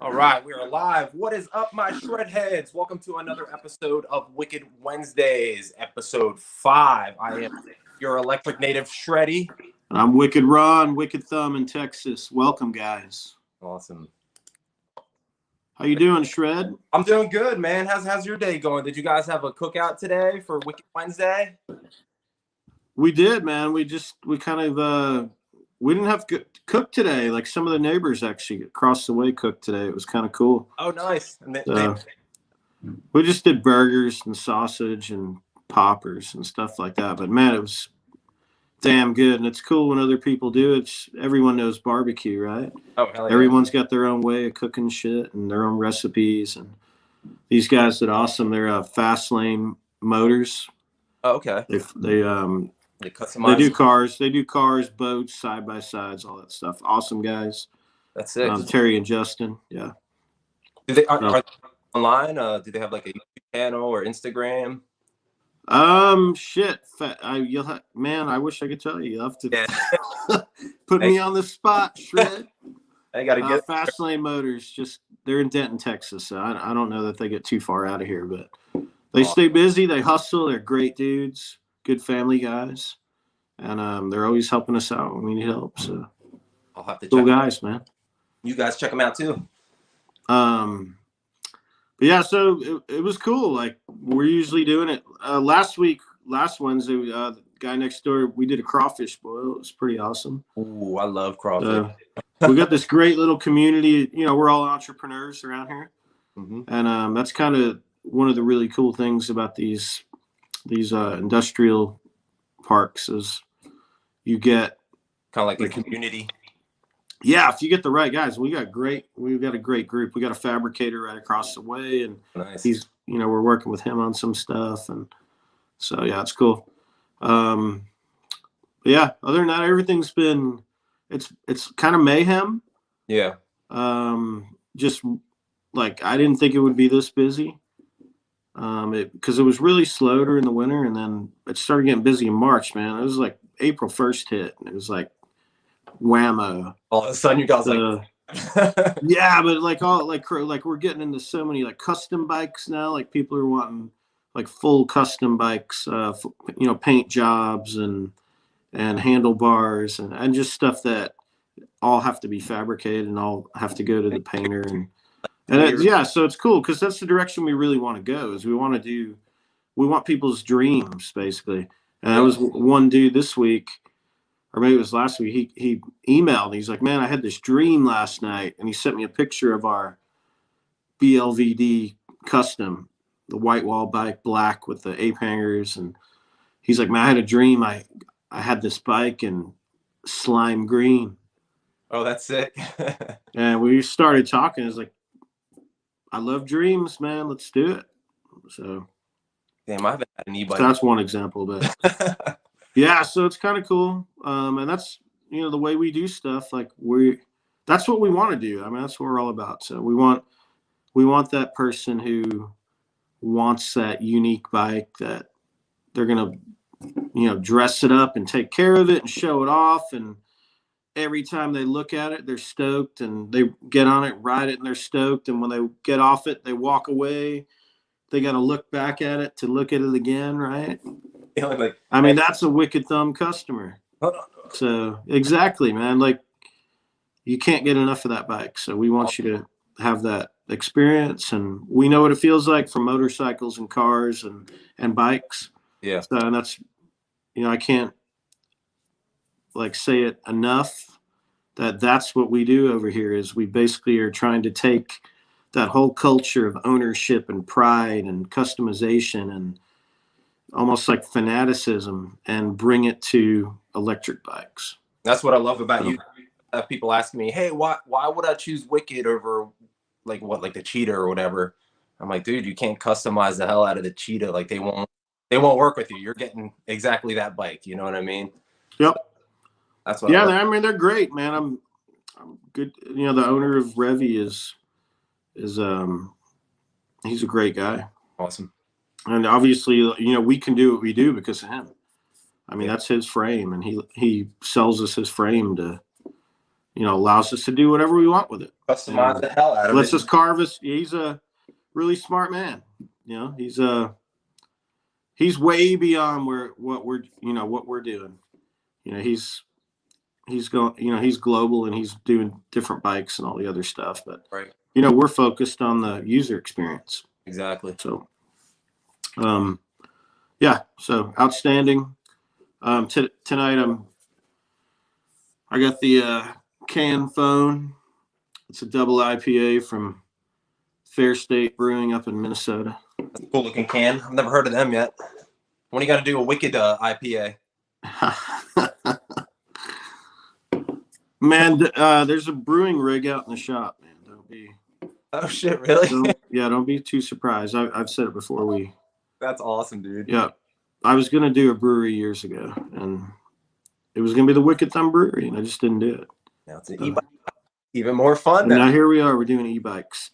All right, we are live. What is up, my shred heads? Welcome to another episode of Wicked Wednesdays, episode 5. I am your electric native Shreddie. I'm Wicked Ron, Wicked Thumb in Texas. Welcome, guys. Awesome. How you doing, Shred? I'm doing good, man. How's your day going? Did you guys have a cookout today for Wicked Wednesday? We did, man. We didn't have to cook today. Like some of the neighbors actually across the way cooked today. It was kind of cool. Oh, nice. We just did burgers and sausage and poppers and stuff like that. But man, it was damn good. And it's cool when other people do it. Everyone knows barbecue, right? Oh, hell yeah. Everyone's got their own way of cooking shit and their own recipes. And these guys did awesome. They're Fast Lane Motors. Oh, okay. They customize. They do cars, boats, side by sides, all that stuff. Awesome guys. That's it. Terry and Justin. Yeah. Are they online? Do they have like a YouTube channel or Instagram? Man, I wish I could tell you. You'll have to put me on the spot, Shred. I gotta get Fast Lane Motors. They're in Denton, Texas. So I don't know that they get too far out of here, but they stay busy. They hustle. They're great dudes. Good family guys, and they're always helping us out when we need help. So I'll have to cool guys, man. You guys check them out too. But yeah, so it was cool. Like we're usually doing it. Last Wednesday, the guy next door, we did a crawfish boil. It was pretty awesome. Ooh, I love crawfish. We got this great little community. You know, we're all entrepreneurs around here, and that's kind of one of the really cool things about these industrial parks is you get kind of like a community. Yeah, if you get the right guys. We've got a great group. We got a fabricator right across the way, and nice. We're working with him on some stuff, and so yeah, it's cool. But yeah, other than that, everything's been it's kind of mayhem. Yeah. Just like I didn't think it would be this busy. Because it was really slow during the winter, and then it started getting busy in March, man. It was like April 1st hit, and it was like whammo. All of a sudden, you guys yeah, but like we're getting into so many like custom bikes now. Like people are wanting like full custom bikes, paint jobs and handlebars and just stuff that all have to be fabricated and all have to go to the painter so it's cool because that's the direction we really want to go. Is we want people's dreams basically. And that was one dude this week, or maybe it was last week. He emailed. He's like, "Man, I had this dream last night," and he sent me a picture of our BLVD custom, the white wall bike, black with the ape hangers, and he's like, "Man, I had a dream. I had this bike in slime green." Oh, that's sick. And we started talking. It's like, I love dreams, man. Let's do it. So, damn, I haven't had an e-bike. So that's one example, but yeah, so it's kind of cool. And that's the way we do stuff. Like that's what we want to do. I mean, that's what we're all about. So we want that person who wants that unique bike that they're gonna, dress it up and take care of it and show it off, and every time they look at it, they're stoked, and they get on it, ride it, and they're stoked. And when they get off it, they walk away. They got to look back at it to look at it again, right? I mean, that's a Wicked Thumb customer. So exactly, man. Like you can't get enough of that bike. So we want you to have that experience, and we know what it feels like for motorcycles and cars and bikes. Yeah. So and that's, I can't say it enough that's what we do over here. Is we basically are trying to take that whole culture of ownership and pride and customization and almost like fanaticism and bring it to electric bikes. That's what I love about you. People ask me, "Hey, why would I choose Wicked over like the Cheetah or whatever?" I'm like, dude, you can't customize the hell out of the Cheetah. Like they won't work with you. You're getting exactly that bike. You know what I mean? Yep. That's what. Yeah, I mean they're great, man. I'm good. The owner of Revy is he's a great guy. Awesome. And obviously, we can do what we do because of him. I mean, that's his frame, and he sells us his frame to, allows us to do whatever we want with it. Customize the hell out of it. Lets us carve us. He's a really smart man. He's way beyond what we're doing. He's going, he's global and he's doing different bikes and all the other stuff. But right. We're focused on the user experience. Exactly. So, so outstanding. Tonight I got the can phone. It's a double IPA from Fair State Brewing up in Minnesota. That's a cool looking can. I've never heard of them yet. When are you got to do a wicked IPA? Man, there's a brewing rig out in the shop, man. Don't be. Oh shit! Really? Don't be too surprised. I've said it before. That's awesome, dude. Yeah, I was gonna do a brewery years ago, and it was gonna be the Wicked Thumb Brewery, and I just didn't do it. Now it's an e-bike. Even more fun. Now here we are. We're doing e-bikes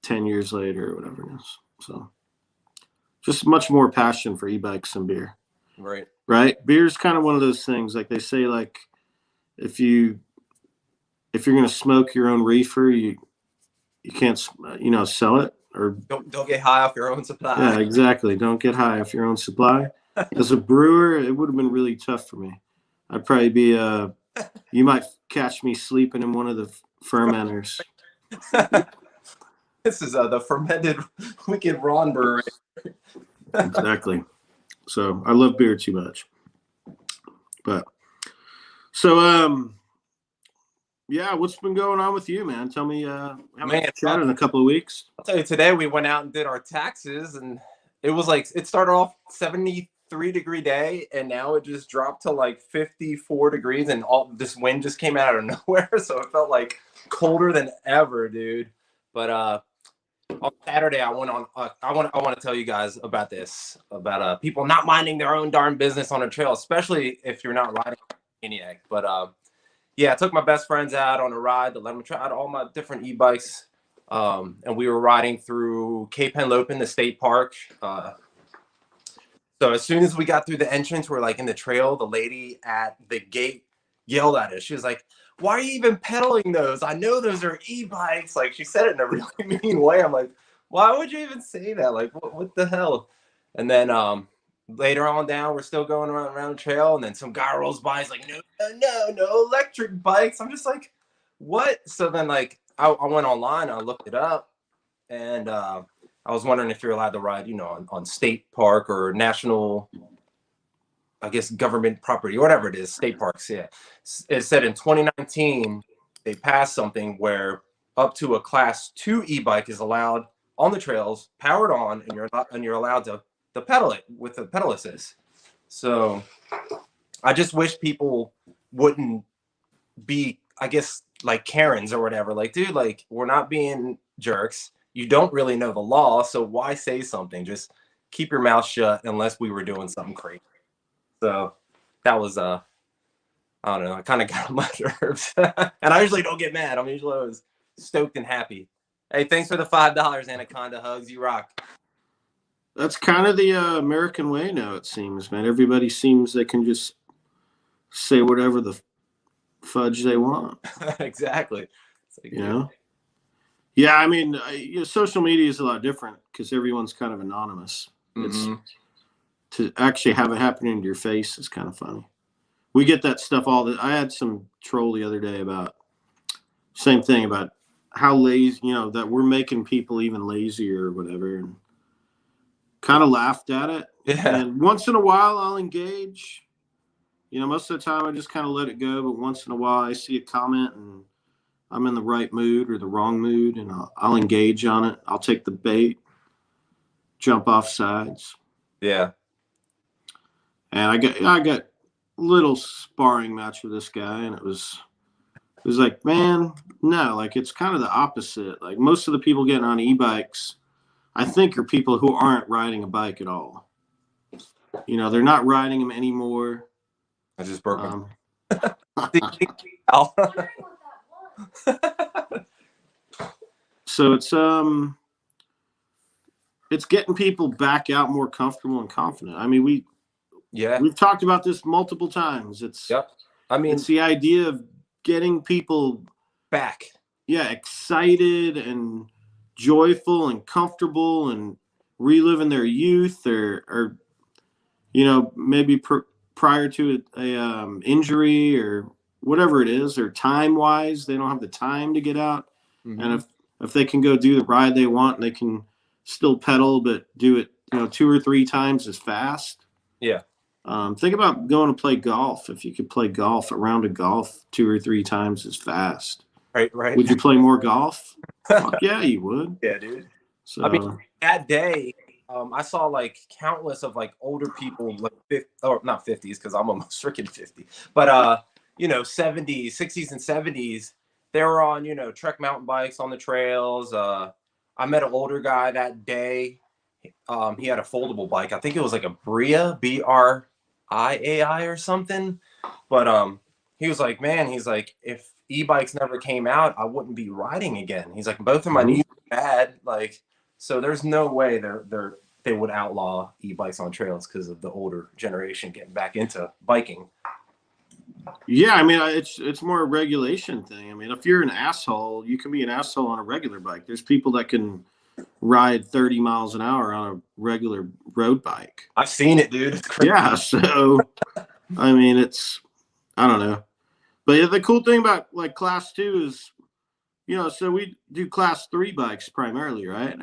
10 years later, or whatever it is. So, just much more passion for e-bikes than beer. Right. Right. Beer's kind of one of those things. Like they say, like if you're gonna smoke your own reefer, you can't sell it, or don't get high off your own supply. Yeah, exactly. Don't get high off your own supply. As a brewer, it would have been really tough for me. I'd probably be you might catch me sleeping in one of the fermenters. This is the fermented Wicked Ron Brewery. Exactly. So I love beer too much. But so yeah, what's been going on with you, man? Tell me chat in a couple of weeks. I'll tell you, today we went out and did our taxes, and it was like it started off 73-degree day, and now it just dropped to like 54 degrees, and all this wind just came out of nowhere, so it felt like colder than ever, dude. But on Saturday I went on I want to tell you guys about this, about people not minding their own darn business on a trail, especially if you're not riding Maniac. But yeah, I took my best friends out on a ride to let them try out all my different e-bikes, and we were riding through Cape Henlopen, the state park. So as soon as we got through the entrance, we're like in the trail, the lady at the gate yelled at us. She was like, "Why are you even pedaling those? I know those are e-bikes." Like, she said it in a really mean way. I'm like, why would you even say that? Like, what the hell? And then later on down, we're still going around the trail, and then some guy rolls by. He's like, no electric bikes. I'm just like, what? So then like I went online, I looked it up, and I was wondering if you're allowed to ride, on state park or national, I guess, government property, or whatever it is, state parks. Yeah. It said in 2019, they passed something where up to a class 2 e-bike is allowed on the trails, powered on, and you're allowed to pedal it with the pedal assist. So I just wish people wouldn't be, I guess, like Karens or whatever. Like, dude, like, we're not being jerks. You don't really know the law, so why say something? Just keep your mouth shut unless we were doing something crazy. So that was I don't know, I kind of got on my nerves. And I usually don't get mad. I'm usually always stoked and happy. Hey, thanks for the $5, Anaconda Hugs. You rock. That's kind of the American way now, it seems, man. Everybody seems they can just say whatever the fudge they want. Exactly. Like, Yeah, I mean, social media is a lot different because everyone's kind of anonymous. Mm-hmm. It's to actually have it happening to your face is kind of funny. We get that stuff I had some troll the other day about same thing, about how lazy, that we're making people even lazier or whatever, and kind of laughed at it. Yeah. And once in a while I'll engage. Most of the time I just kind of let it go, but once in a while I see a comment and I'm in the right mood or the wrong mood, and I'll engage on it. I'll take the bait, jump off sides. Yeah. And I got a little sparring match with this guy, and it was like, man, no, like, it's kind of the opposite. Like, most of the people getting on e-bikes, I think, are people who aren't riding a bike at all. They're not riding them anymore. I just broke them. So it's getting people back out more comfortable and confident. I mean, we've talked about this multiple times. It's I mean, it's the idea of getting people back. Yeah, excited and joyful and comfortable and reliving their youth, or you know, maybe prior to a injury or whatever it is, or time wise, they don't have the time to get out. Mm-hmm. And if they can go do the ride they want, and they can still pedal, but do it, you know, 2 or 3 times as fast. Yeah. Think about going to play golf. If you could play golf, a round of golf 2 or 3 times as fast. Right. Would you play more golf? Fuck yeah, you would. Yeah, dude. So I mean, that day, I saw like countless of like older people, like 50, or not 50s, because I'm almost freaking 50, but you know, 70s, 60s, and 70s. They were on, you know, Trek mountain bikes on the trails. I met an older guy that day. He had a foldable bike. I think it was like a Bria, BRIAI or something. But he was like, man, he's like, if e-bikes never came out, I wouldn't be riding again. He's like, both of my knees are bad, like, so there's no way they would outlaw e-bikes on trails because of the older generation getting back into biking. Yeah, I mean, it's more a regulation thing. I mean, if you're an asshole, you can be an asshole on a regular bike. There's people that can ride 30 miles an hour on a regular road bike. I've seen it, dude. Yeah, so I mean, I don't know. But yeah, the cool thing about like class 2 is, you know, so we do class 3 bikes primarily, right?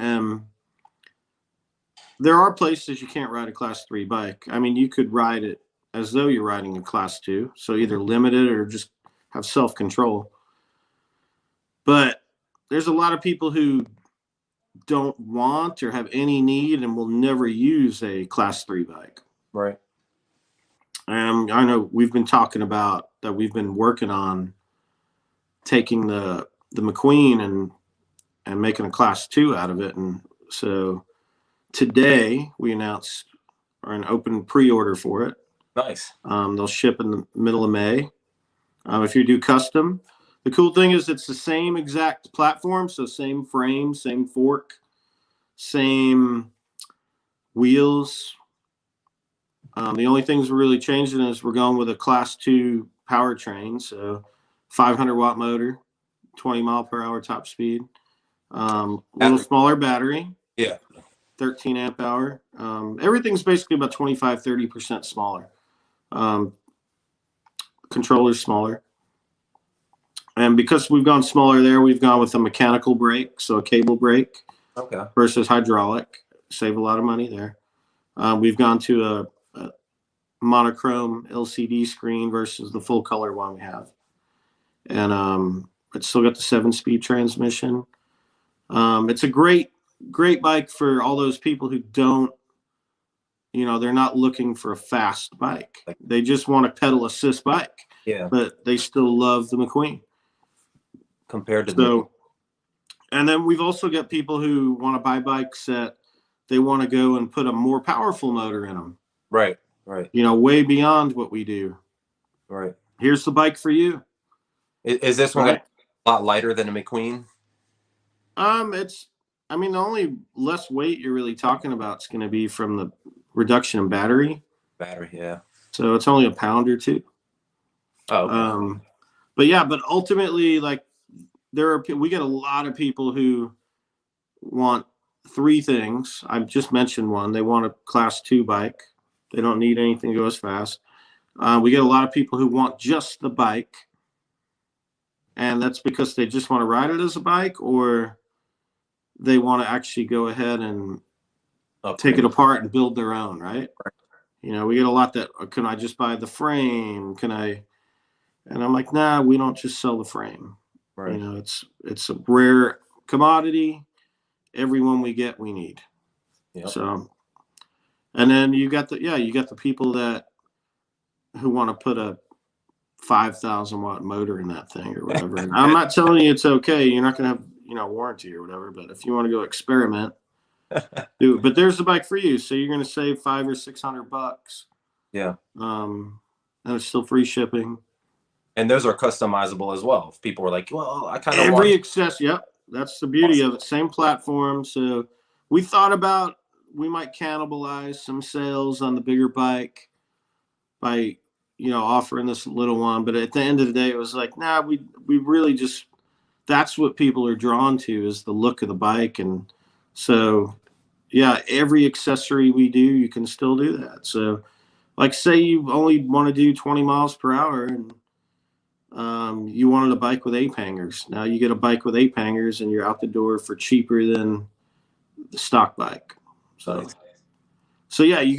There are places you can't ride a class 3 bike. I mean, you could ride it as though you're riding a class 2. So either limit it or just have self-control. But there's a lot of people who don't want or have any need and will never use a class 3 bike. Right. I know we've been talking about that. We've been working on taking the McQueen and making a class 2 out of it. And so today we announced an open pre-order for it. Nice. They'll ship in the middle of May. If you do custom, the cool thing is it's the same exact platform. So same frame, same fork, same wheels. The only things we're really changing is we're going with a class 2 powertrain. So 500 watt motor, 20 mile per hour top speed, little smaller battery. Yeah. 13 amp hour. Everything's basically about 25-30% smaller. Controller's smaller. And because we've gone smaller there, we've gone with a mechanical brake, so a cable brake. Okay. Versus hydraulic. Save a lot of money there. We've gone to a monochrome LCD screen versus the full color one we have. And it's still got the 7-speed transmission. It's a great bike for all those people who don't, you know, they're not looking for a fast bike. They just want a pedal assist bike. Yeah. But they still love the McQueen. Compared to and then we've also got people who want to buy bikes that they want to go and put a more powerful motor in them. Right. Right. You know, way beyond what we do. Right. Here's the bike for you. Is this one a lot lighter than a McQueen? I mean, the only less weight you're really talking about is going to be from the reduction in battery. Battery, yeah. So it's only a pound or 2. Oh. Okay. But ultimately, like, we get a lot of people who want 3 things. I've just mentioned one. They want a class 2 bike. They don't need anything to go as fast. We get a lot of people who want just the bike. And that's because they just want to ride it as a bike, or they want to actually go ahead and take it apart and build their own, right? You know, we get a lot that, can I just buy the frame? And I'm like, nah, we don't just sell the frame. Right. You know, it's a rare commodity. Everyone we get, we need. Yep. So, and then you got the people who want to put a 5,000 watt motor in that thing or whatever. And I'm not telling you it's okay. You're not going to have, you know, warranty or whatever, but if you want to go experiment, do it. But there's the bike for you. So you're going to save $500 or $600. Yeah. And it's still free shipping. And those are customizable as well. If people were like, well, I kind of every access. Yep. That's the beauty of it. Same platform. So we thought about, we might cannibalize some sales on the bigger bike by offering this little one. But at the end of the day, it was like, nah, we really just, that's what people are drawn to, is the look of the bike. And so, yeah, every accessory we do, you can still do that. So like, say you only want to do 20 miles per hour and you wanted a bike with ape hangers. Now you get a bike with ape hangers and you're out the door for cheaper than the stock bike. So yeah, you've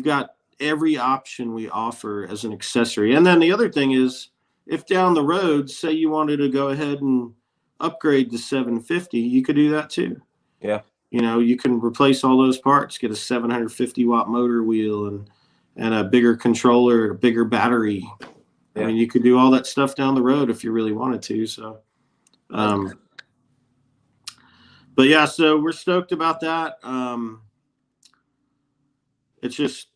got every option we offer as an accessory. And then the other thing is, if down the road, say you wanted to go ahead and upgrade to 750, you could do that too. Yeah. You can replace all those parts, get a 750 watt motor wheel and a bigger controller, a bigger battery. Yeah. I mean, you could do all that stuff down the road if you really wanted to. So, but yeah, so we're stoked about that. It's just,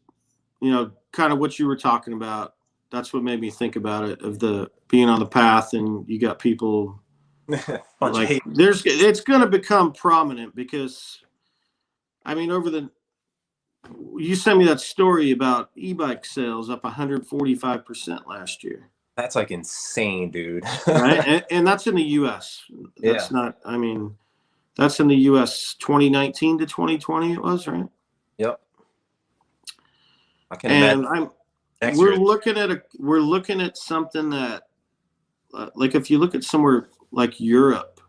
kind of what you were talking about. That's what made me think about it, of the being on the path, and you got people like it's going to become prominent because, I mean, you sent me that story about e-bike sales up 145% last year. That's like insane, dude. Right? And that's in the US. That's not, I mean, that's in the US 2019 to 2020 it was, right? Yep. I can imagine. We're looking at something that, like, if you look at somewhere like Europe,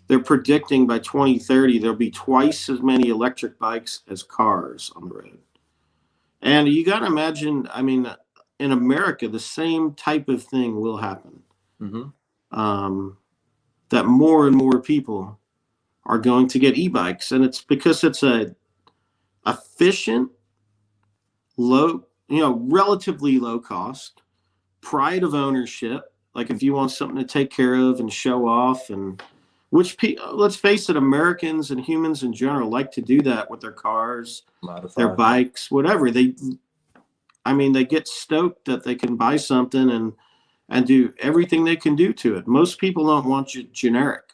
they're predicting by 2030 there'll be twice as many electric bikes as cars on the road. And you got to imagine, I mean, in America, the same type of thing will happen. Mm-hmm. That more and more people are going to get e-bikes, and it's because it's a efficient, relatively low cost, pride of ownership. Like, if you want something to take care of and show off, and let's face it, Americans and humans in general like to do that with their cars, their bikes, whatever. They get stoked that they can buy something and do everything they can do to it. Most people don't want generic.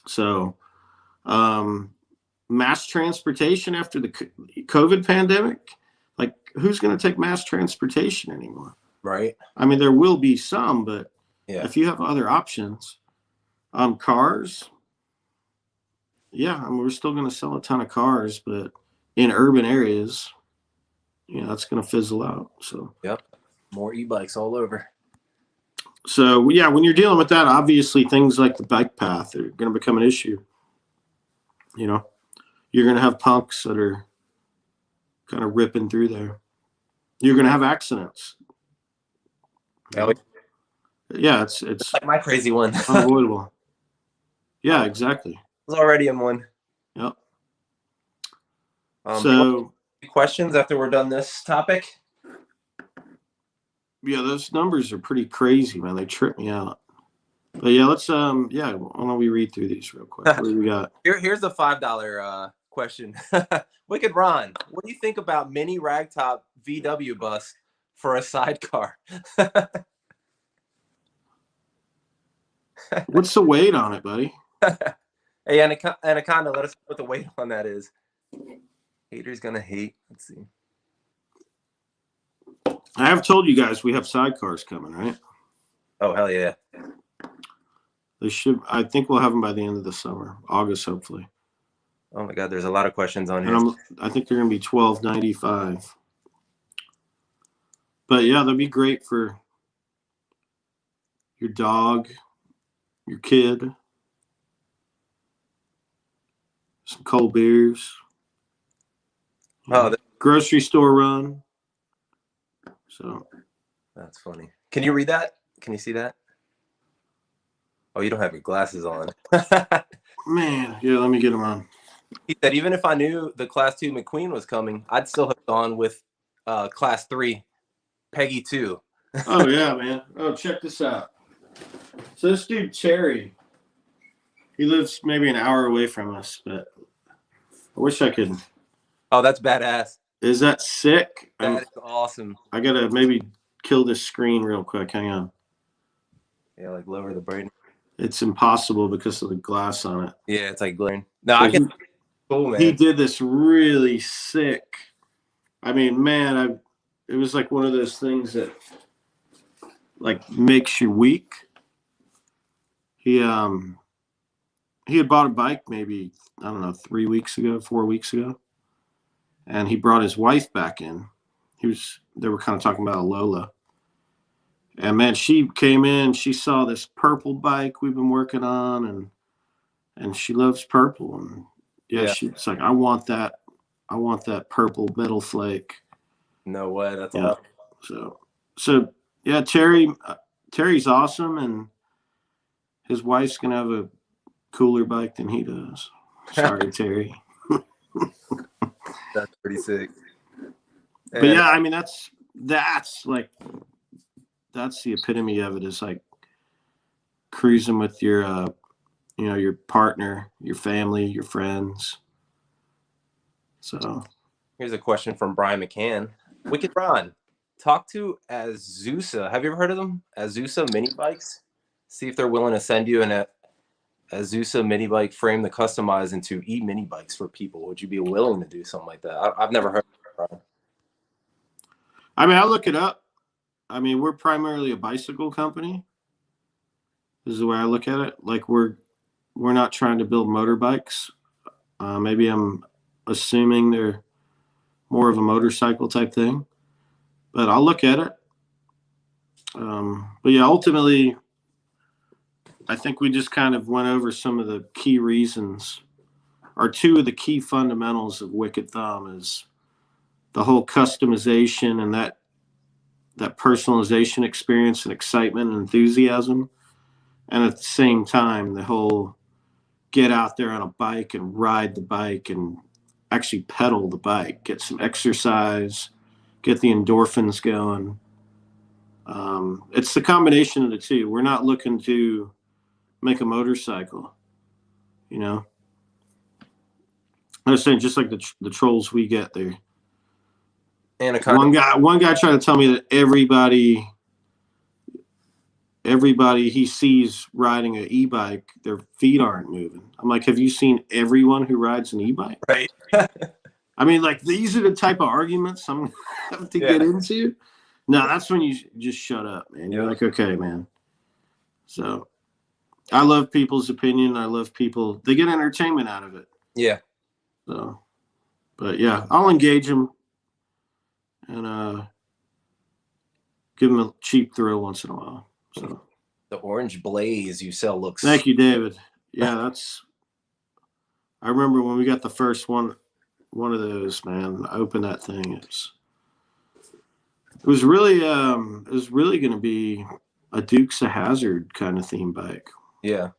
So, mass transportation after the COVID pandemic, like, who's going to take mass transportation anymore? Right. I mean, there will be some, but if you have other options, cars, I mean, we're still going to sell a ton of cars, but in urban areas, that's going to fizzle out. So, yep. More e-bikes all over. So, yeah, when you're dealing with that, obviously things like the bike path are going to become an issue. You're going to have punks that are kind of ripping through there. You're going to have accidents. Yeah, it's like my crazy one. Unavoidable. Yeah, exactly. There's already in one. Yep. So, questions after we're done this topic? Yeah, those numbers are pretty crazy, man. They trip me out. But yeah, let's why don't we read through these real quick? What do we got? Here's a $5 question. Wicked Ron, what do you think about mini ragtop VW bus for a sidecar? What's the weight on it, buddy? Hey, Anaconda, let us know what the weight on that is. Haters gonna hate. Let's see. I have told you guys we have sidecars coming, right? Oh, hell yeah. I think we'll have them by the end of the summer, August, hopefully. Oh my God, there's a lot of questions on here. And I think they're going to be $12.95. But yeah, they'll be great for your dog, your kid, some cold beers. Oh, grocery store run. So that's funny. Can you read that? Can you see that? Oh, you don't have your glasses on. Man, yeah, let me get them on. He said, even if I knew the Class 2 McQueen was coming, I'd still have gone with Class 3 Peggy 2. Oh, yeah, man. Oh, check this out. So this dude, Cherry, he lives maybe an hour away from us, but I wish I could. Oh, that's badass. Is that sick? That is awesome. I got to maybe kill this screen real quick. Hang on. Yeah, like lower the brightness. It's impossible because of the glass on it. Yeah, it's like glaring. No, I can. Cool, man. He did this really sick. I mean, man, it was like one of those things that like makes you weak. He had bought a bike maybe, I don't know, 3 weeks ago, 4 weeks ago, and he brought his wife back in. They were kind of talking about a Lola. And man, she came in, she saw this purple bike we've been working on, and she loves purple. And yeah, she's like, I want that purple metal flake. No way. That's awesome. So yeah, Terry's awesome, and his wife's gonna have a cooler bike than he does. Sorry, Terry. That's pretty sick. But yeah, I mean that's the epitome of it, is like cruising with your your partner, your family, your friends. So here's a question from Brian McCann. Wicked Ron, talk to Azusa. Have you ever heard of them? Azusa mini bikes. See if they're willing to send you an Azusa mini bike frame to customize into mini bikes for people. Would you be willing to do something like that? I've never heard of it. I mean, I'll look it up. I mean, we're primarily a bicycle company. This is the way I look at it. Like we're not trying to build motorbikes. Maybe I'm assuming they're more of a motorcycle type thing, but I'll look at it. But yeah, ultimately, I think we just kind of went over some of the key reasons, or two of the key fundamentals of Wicked Thumb, is the whole customization and that personalization experience and excitement and enthusiasm. And at the same time, the whole get out there on a bike and ride the bike and actually pedal the bike, get some exercise, get the endorphins going. It's the combination of the two. We're not looking to make a motorcycle, you know. I was saying, just like the trolls we get there. And one guy tried to tell me that everybody he sees riding an e-bike, their feet aren't moving. I'm like, have you seen everyone who rides an e-bike? Right. I mean, like, these are the type of arguments I'm going to have to get into. No, that's when you just shut up, man. You're like, okay, man. So I love people's opinion. I love people. They get entertainment out of it. Yeah. So, but yeah, I'll engage them and give them a cheap thrill once in a while. So the orange blaze you sell looks. Thank you, David. Yeah, I remember when we got the first one of those, man. I opened that thing. It was really going to be a Dukes of Hazzard kind of theme bike. Yeah.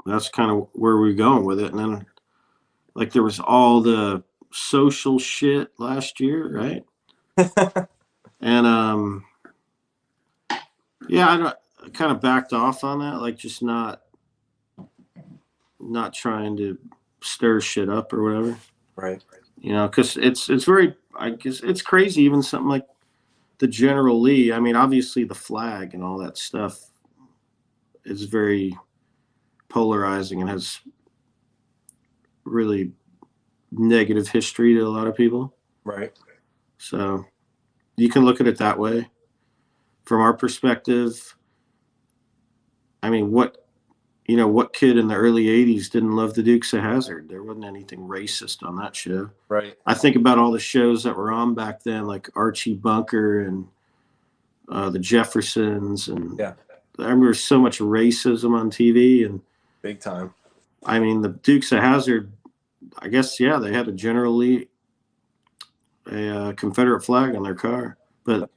That's kind of where we're going with it. And then, like, there was all the social shit last year, right? And yeah, I kind of backed off on that, like, just not trying to stir shit up or whatever. Right. You know, because it's very, I guess it's crazy. Even something like the General Lee. I mean, obviously the flag and all that stuff is very polarizing and has really negative history to a lot of people. Right. So you can look at it that way. From our perspective, I mean, what kid in the early 80s didn't love the Dukes of Hazzard? There wasn't anything racist on that show. Right. I think about all the shows that were on back then, like Archie Bunker and the Jeffersons. And I remember so much racism on TV. And big time. I mean, the Dukes of Hazzard, I guess, yeah, they had a General Lee, a Confederate flag on their car. But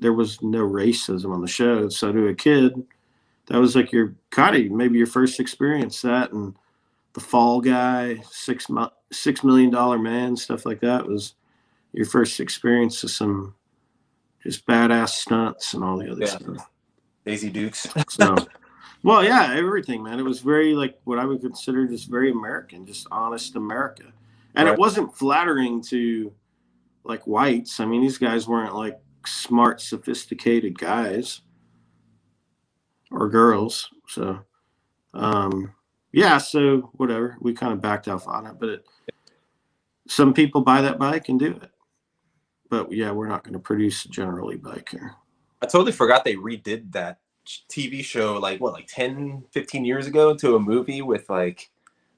there was no racism on the show. So to a kid, that was like maybe your first experience. That and the Fall Guy, $6 Million Man, stuff like that was your first experience of some just badass stunts and all the other stuff. Daisy Dukes. So, well, yeah, everything, man. It was very, like, what I would consider just very American, just honest America. And it wasn't flattering to, like, whites. I mean, these guys weren't, like, smart, sophisticated guys or girls. So, so whatever. We kind of backed off on it. But some people buy that bike and do it. but yeah, we're not going to produce a General e-bike here. I totally forgot they redid that TV show like 10, 15 years ago into a movie with like,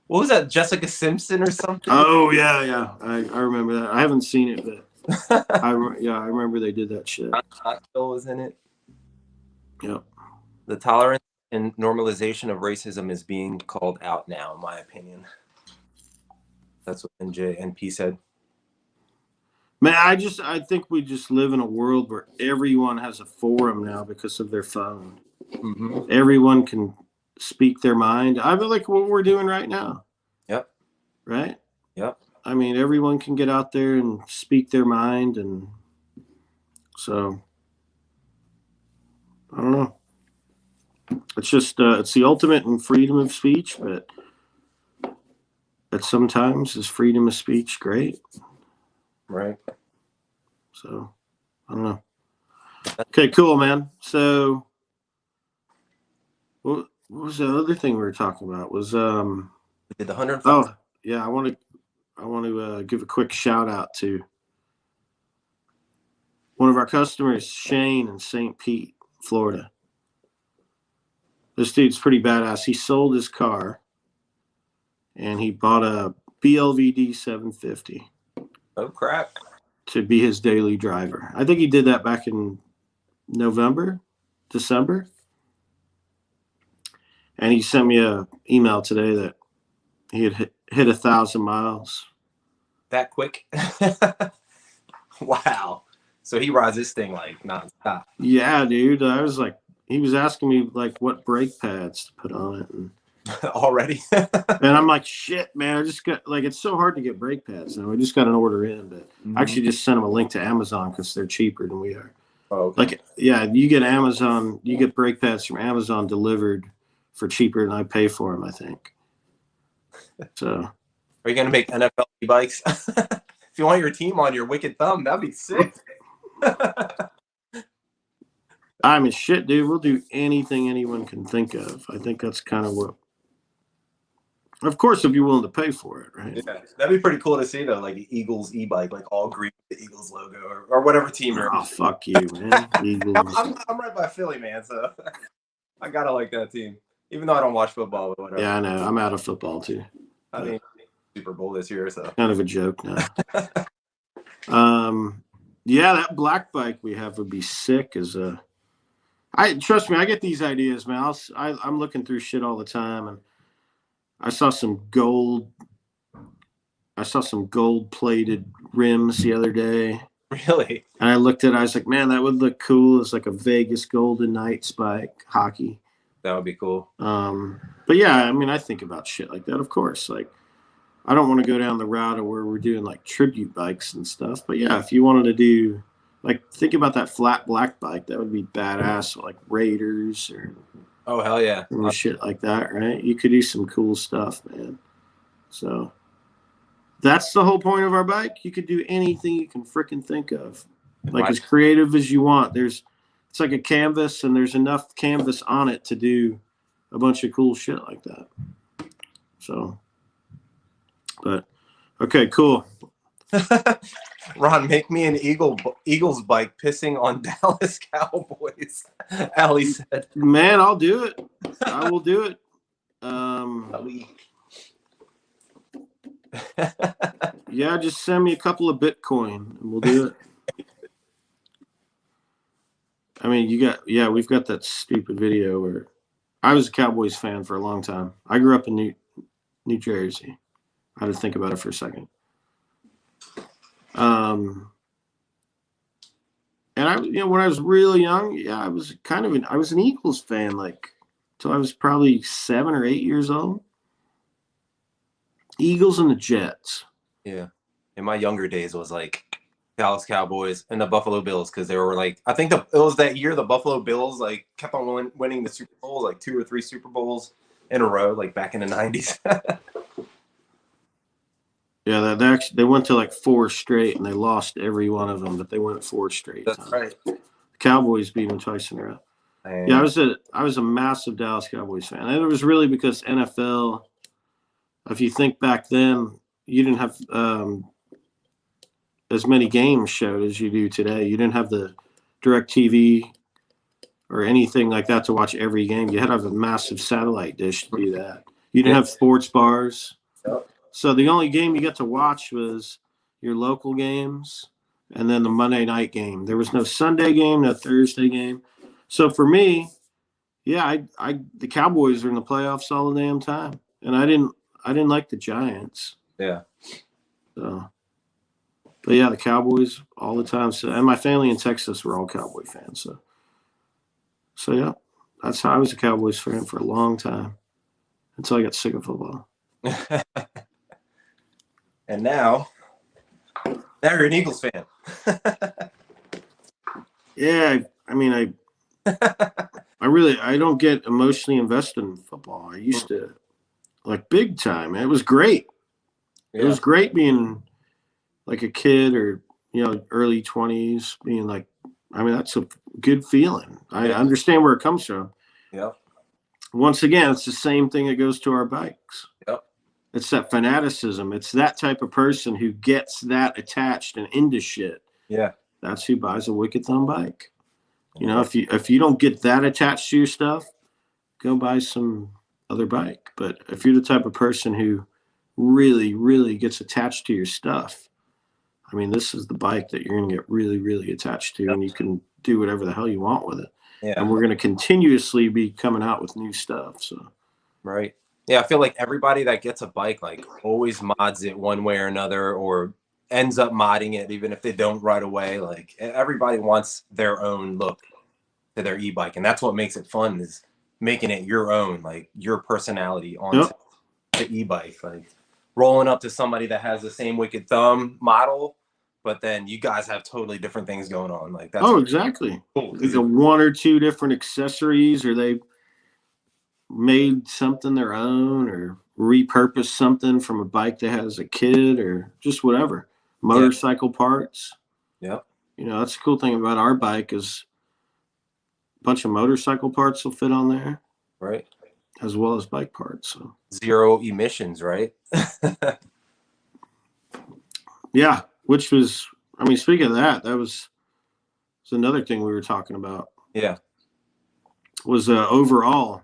what was that, Jessica Simpson or something? Oh yeah. I remember that. I haven't seen it, but I remember they did that shit. Knoxville was in it. Yep. The tolerance and normalization of racism is being called out now, in my opinion. That's what NP said. Man, I think we just live in a world where everyone has a forum now because of their phone. Mm-hmm. Everyone can speak their mind. I feel like what we're doing right now. Yep. Right? Yep. I mean, everyone can get out there and speak their mind, and so I don't know. It's just it's the ultimate in freedom of speech, but sometimes is freedom of speech great? Right. So I don't know. Okay, cool, man. So what was the other thing we were talking about? Was we did the 105. Oh yeah, I want to give a quick shout out to one of our customers, Shane in St. Pete, Florida. This dude's pretty badass. He sold his car and he bought a BLVD 750. Oh crap. To be his daily driver. I think he did that back in December. And he sent me an email today that he had hit 1,000 miles. That quick? Wow. So he rides this thing like nonstop. Yeah, dude. I was like, he was asking me like what brake pads to put on it. And already? And I'm like, shit, man. I just got like, it's so hard to get brake pads now. We just got an order in, but I actually just sent him a link to Amazon because they're cheaper than we are. Oh, okay. Like, yeah, you get brake pads from Amazon delivered for cheaper than I pay for them, I think. So, are you gonna make NFL e-bikes? If you want your team on your wicked thumb, that'd be sick. I mean, shit, dude, we'll do anything anyone can think of. I think that's kind of what. Of course, if you're willing to pay for it, right? Yeah, that'd be pretty cool to see though, like Eagles e-bike, like all green with the Eagles logo, or whatever team you're. Oh, fuck you, man. Eagles. I'm right by Philly, man, so I gotta like that team, even though I don't watch football. But whatever. Yeah, I know. I'm out of football too. I mean, Super Bowl this year, so kind of a joke now. Yeah, that black bike we have would be sick as a. Trust me, I get these ideas, man. I'm looking through shit all the time, and I saw some gold plated rims the other day. Really? And I looked at it, I was like, man, that would look cool. It's like a Vegas Golden Knights bike, hockey. That would be cool. But yeah, I mean, I think about shit like that, of course. Like, I don't want to go down the route of where we're doing like tribute bikes and stuff. But yeah, if you wanted to do, like, think about that flat black bike, that would be badass, like Raiders or. Oh, hell yeah. Shit like that, right? You could do some cool stuff, man. So that's the whole point of our bike. You could do anything you can freaking think of. Like as creative as you want. It's like a canvas and there's enough canvas on it to do a bunch of cool shit like that. So, but okay, cool. Ron, make me an Eagles bike pissing on Dallas Cowboys. Allie said, man, I'll do it. I will do it. Yeah, just send me a couple of Bitcoin and we'll do it. I mean, we've got that stupid video where I was a Cowboys fan for a long time. I grew up in New Jersey. I had to think about it for a second. And when I was really young, I was an Eagles fan, like, till I was probably 7 or 8 years old. Eagles and the Jets. Yeah. In my younger days, it was like Dallas Cowboys and the Buffalo Bills, because they were like, I think it was that year the Buffalo Bills like kept on winning the Super Bowl, like 2 or 3 Super Bowls in a row, like back in the 90s. Yeah, they went to like 4 straight, and they lost every one of them, but they went 4 straight. That's right. The Cowboys beat them twice in a row. Yeah, I was a massive Dallas Cowboys fan, and it was really because NFL. If you think back then, you didn't have as many games showed as you do today. You didn't have the direct TV or anything like that to watch every game. You had to have a massive satellite dish to do that. You didn't have sports bars. So the only game you got to watch was your local games and then the Monday night game. There was no Sunday game, no Thursday game. So for me, yeah, the Cowboys are in the playoffs all the damn time. And I didn't like the Giants. Yeah. So, but yeah, the Cowboys all the time. So, and my family in Texas were all Cowboy fans. So yeah, that's how I was a Cowboys fan for a long time until I got sick of football. And now you're an Eagles fan. Yeah, I mean, I don't get emotionally invested in football. I used to, like, big time. It was great. Yeah. It was great being like a kid or, early 20s, being like, I mean, that's a good feeling. I understand where it comes from. Yeah. Once again, it's the same thing that goes to our bikes. Yep. It's that fanaticism. It's that type of person who gets that attached and into shit. Yeah. That's who buys a Wicked Thumb bike. If you don't get that attached to your stuff, go buy some other bike. But if you're the type of person who really, really gets attached to your stuff, I mean, this is the bike that you're going to get really, really attached to, and you can do whatever the hell you want with it. Yeah. And we're going to continuously be coming out with new stuff. So, right. Yeah, I feel like everybody that gets a bike, like, always mods it one way or another, or ends up modding it, even if they don't right away. Like, everybody wants their own look to their e-bike, and that's what makes it fun, is making it your own, like, your personality onto the e-bike. Like, rolling up to somebody that has the same Wicked Thumb model, but then you guys have totally different things going on. Like, that's exactly. Cool. Either one or two different accessories, or they made something their own, or repurposed something from a bike they had as a kid, or just whatever. Motorcycle parts. Yeah. That's the cool thing about our bike is a bunch of motorcycle parts will fit on there. Right. As well as bike parts. So. Zero emissions, right? Yeah. Which was, I mean, speaking of that was another thing we were talking about. Yeah. Was overall,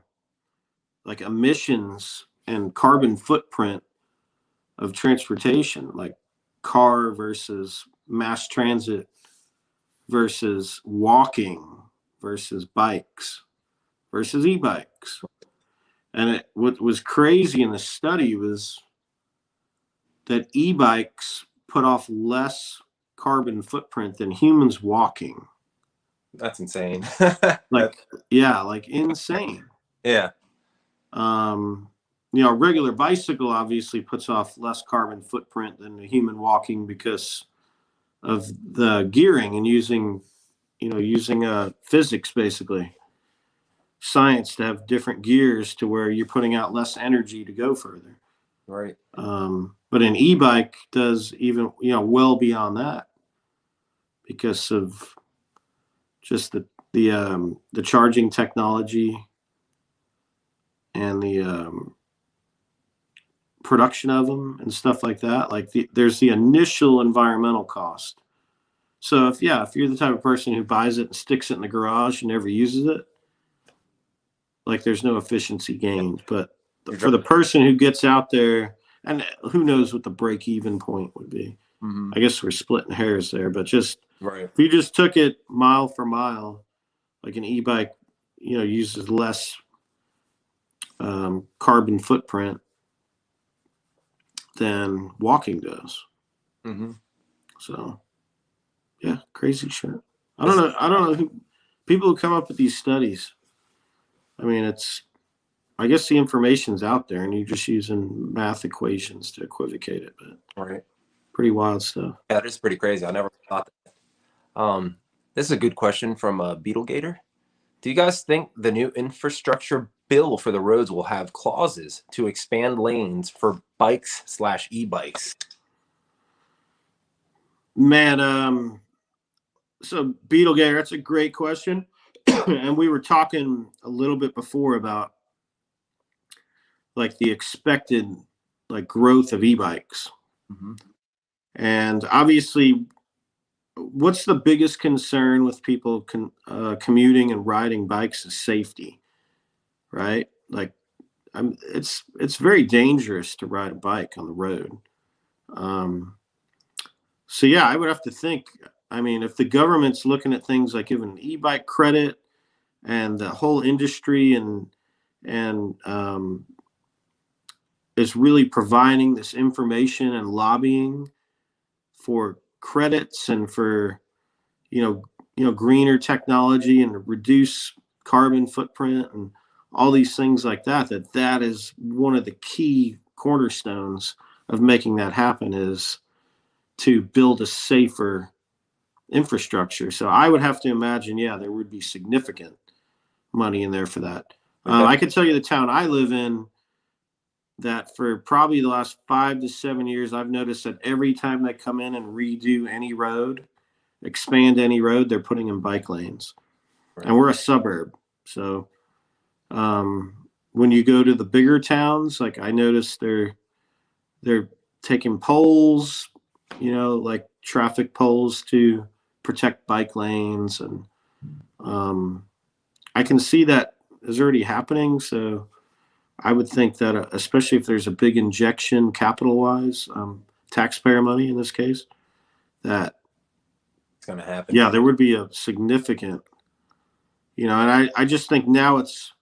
like, emissions and carbon footprint of transportation, like car versus mass transit versus walking versus bikes versus e-bikes. And what was crazy in the study was that e-bikes put off less carbon footprint than humans walking. That's insane. like insane. Yeah. A regular bicycle obviously puts off less carbon footprint than the human walking because of the gearing and using physics, basically science, to have different gears to where you're putting out less energy to go further. Right. But an e-bike does even, well beyond that because of just the charging technology and the production of them and stuff like that. Like, there's the initial environmental cost. So if you're the type of person who buys it and sticks it in the garage and never uses it, like, there's no efficiency gained. But for the person who gets out there, and who knows what the break-even point would be. Mm-hmm. I guess we're splitting hairs there, but just if you just took it mile for mile, like an e-bike, uses less carbon footprint than walking does. Mm-hmm. So, yeah, crazy shit. I don't know who people who come up with these studies. I mean, I guess the information's out there, and you're just using math equations to equivocate it. But pretty wild stuff. Yeah, that is pretty crazy. I never thought that. This is a good question from Beetlegator. Do you guys think the new infrastructure bill for the roads will have clauses to expand lanes for bikes/e-bikes? Man, so Beetlegator, that's a great question. And we were talking a little bit before about, like, the expected, like, growth of e-bikes. Mm-hmm. And obviously what's the biggest concern with people commuting and riding bikes is safety, right? Like, it's very dangerous to ride a bike on the road. So yeah, I would have to think. I mean, if the government's looking at things like giving an e-bike credit and the whole industry and is really providing this information and lobbying for credits and for greener technology and reduce carbon footprint and all these things like that, that is one of the key cornerstones of making that happen, is to build a safer infrastructure. So I would have to imagine, yeah, there would be significant money in there for that. I can tell you the town I live in, that for probably the last 5 to 7 years, I've noticed that every time they come in and redo any road, expand any road, they're putting in bike lanes. Right. And we're a suburb. So when you go to the bigger towns, like I noticed they're taking poles, like traffic poles to protect bike lanes. And I can see that is already happening. So I would think that, especially if there's a big injection capital-wise, taxpayer money in this case, that it's going to happen. Yeah, there would be a significant, and I just think now it's,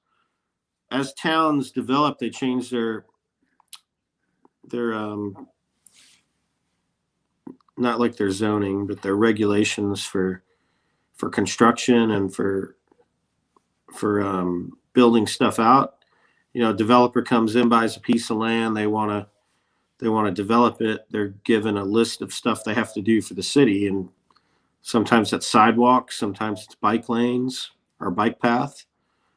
as towns develop, they change their not like their zoning, but their regulations for construction and for building stuff out. A developer comes in, buys a piece of land, they want to develop it. They're given a list of stuff they have to do for the city, and sometimes that's sidewalks, sometimes it's bike lanes or bike path.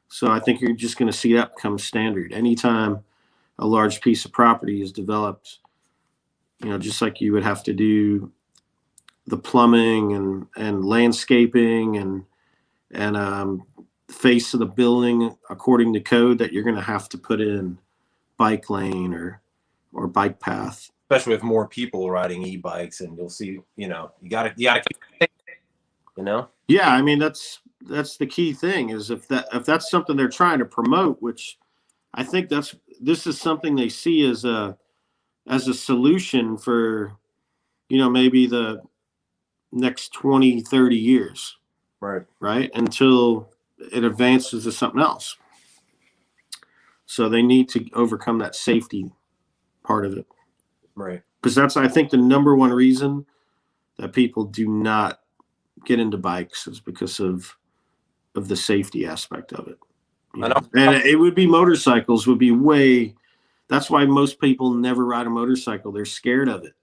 So I think you're just going to see that become standard. Anytime a large piece of property is developed, just like you would have to do the plumbing and landscaping and face of the building according to code, that you're going to have to put in bike lane or bike path. Especially with more people riding e-bikes, and you'll see, you gotta keep, Yeah, I mean, that's the key thing, is if that's something they're trying to promote, which I think this is something they see as a solution for, maybe the next 20, 30 years. Right. Until it advances to something else. So they need to overcome that safety part of it. Right. Because that's, I think, the number one reason that people do not get into bikes, is because of the safety aspect of it. And it would be motorcycles would be way. That's why most people never ride a motorcycle. They're scared of it.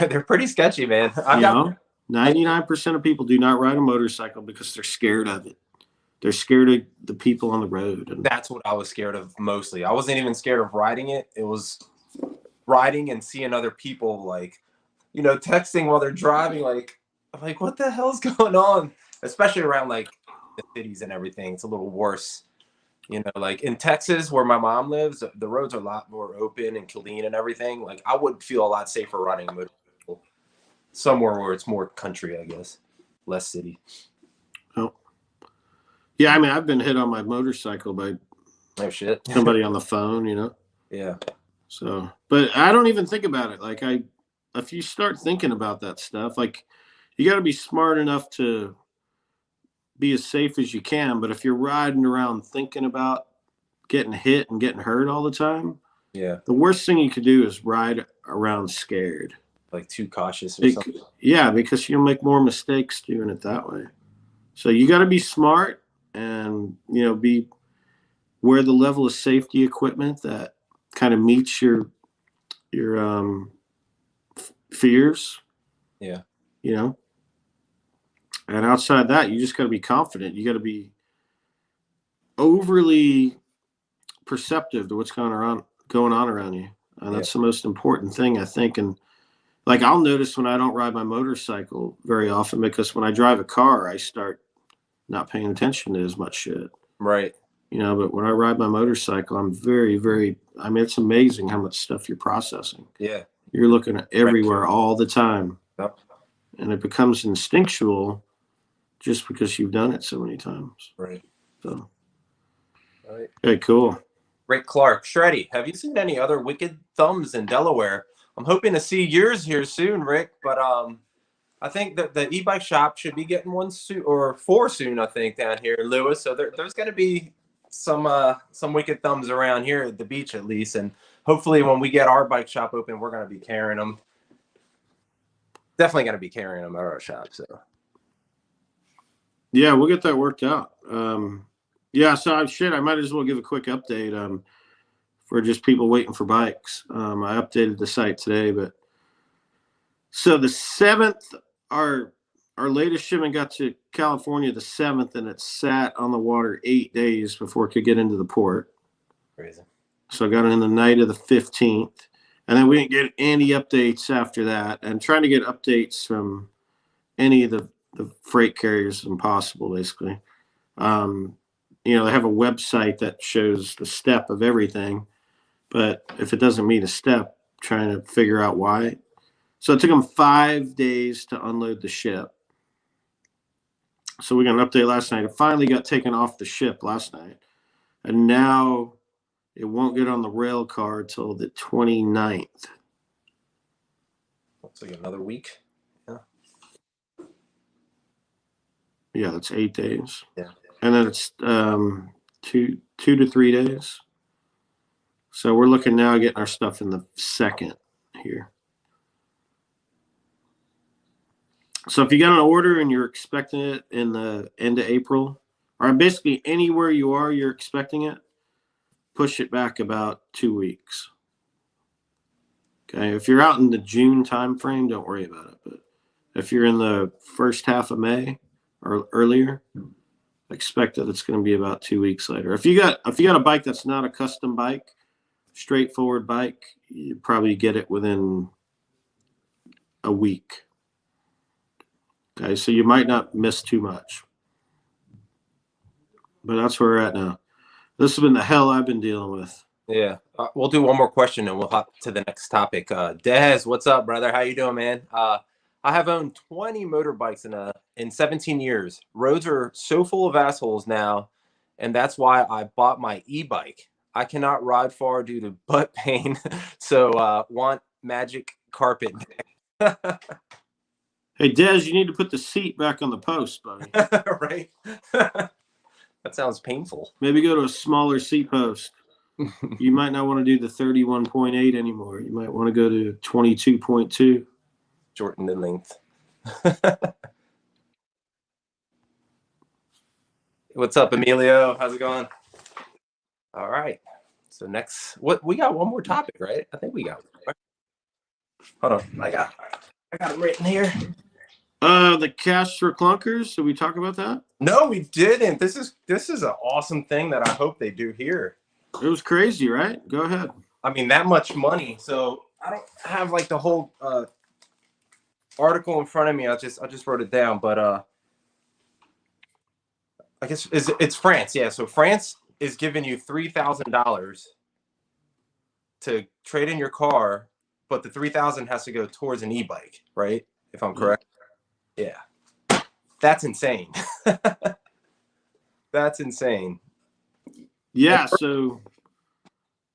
They're pretty sketchy, man. 99% of people do not ride a motorcycle because they're scared of it. They're scared of the people on the road. And that's what I was scared of mostly. I wasn't even scared of riding it. It was riding and seeing other people, like, texting while they're driving. Like, I'm like, what the hell's going on? Especially around like the cities and everything. It's a little worse. Like in Texas, where my mom lives, the roads are a lot more open and clean and everything. Like, I would feel a lot safer riding a motorcycle somewhere where it's more country, I guess, less city. Oh, yeah. I mean, I've been hit on my motorcycle by somebody on the phone. Yeah. So, but I don't even think about it. Like, if you start thinking about that stuff, like, you got to be smart enough to be as safe as you can. But if you're riding around thinking about getting hit and getting hurt all the time, yeah, the worst thing you could do is ride around scared, like too cautious or something. Yeah, because you'll make more mistakes doing it that way. So you got to be smart and wear the level of safety equipment that kind of meets your fears. Yeah. And outside that, you just got to be confident. You got to be overly perceptive to what's going on around you. And that's the most important thing, I think. And like, I'll notice when I don't ride my motorcycle very often, because when I drive a car, I start not paying attention to as much shit. Right. But when I ride my motorcycle, I'm very, very, I mean, it's amazing how much stuff you're processing. Yeah. You're looking at everywhere all the time. Yep. and it becomes instinctual just because you've done it so many times. Right. So, right. Okay, cool. Rick Clark, Shreddie, have you seen any other wicked thumbs in Delaware? I'm hoping to see yours here soon, Rick, but I think that the e-bike shop should be getting one soon, or 4 soon, I think, down here in Lewis. So there's going to be some wicked thumbs around here at the beach, at least. And hopefully when we get our bike shop open, we're going to be carrying them. Definitely going to be carrying them at our shop. So yeah, we'll get that worked out. Yeah, so I might as well give a quick update for just people waiting for bikes. I updated the site today, but so the 7th, our latest shipment got to California the 7th, and it sat on the water 8 days before it could get into the port. crazy. So I got it in the night of the 15th, and then we didn't get any updates after that. And trying to get updates from any of the freight carriers is impossible, basically. They have a website that shows the step of everything, but if it doesn't meet a step, trying to figure out why. So it took them 5 days to unload the ship. So we got an update last night. It finally got taken off the ship last night. And now it won't get on the rail car till the 29th. Looks like another week. Yeah. Yeah, that's 8 days. Yeah. And then it's 2 to 3 days. So we're looking now at getting our stuff in the 2nd here. So if you got an order and you're expecting it in the end of April, or basically anywhere you are, you're expecting it, push it back about 2 weeks. Okay, if you're out in the June time frame, don't worry about it. But if you're in the first half of May or earlier, expect that it's going to be about 2 weeks later. If you got a bike that's not a custom bike, straightforward bike, you probably get it within a week. Okay, so you might not miss too much. But that's where we're at now. This has been the hell I've been dealing with. Yeah. We'll do one more question and we'll hop to the next topic. Dez, what's up, brother? How you doing, man? I have owned 20 motorbikes in 17 years. Roads are so full of assholes now, and that's why I bought my e-bike. I cannot ride far due to butt pain, so want magic carpet. Hey, Dez, you need to put the seat back on the post, buddy. Right? That sounds painful. Maybe go to a smaller seat post. You might not want to do the 31.8 anymore. You might want to go to 22.2. Shorten the length. What's up, Emilio? How's it going? All right. So next, we got one more topic, right? I think we got. Hold on, I got it written here. The cash for clunkers. Did we talk about that? No, we didn't. This is an awesome thing that I hope they do here. It was crazy, right? Go ahead. I mean, that much money. So I don't have like the whole article in front of me. I just wrote it down, but I guess it's France. Yeah. So France is giving you $3,000 to trade in your car, but the $3,000 has to go towards an e-bike, right? If I'm correct. Yeah. That's insane. That's insane. Yeah, so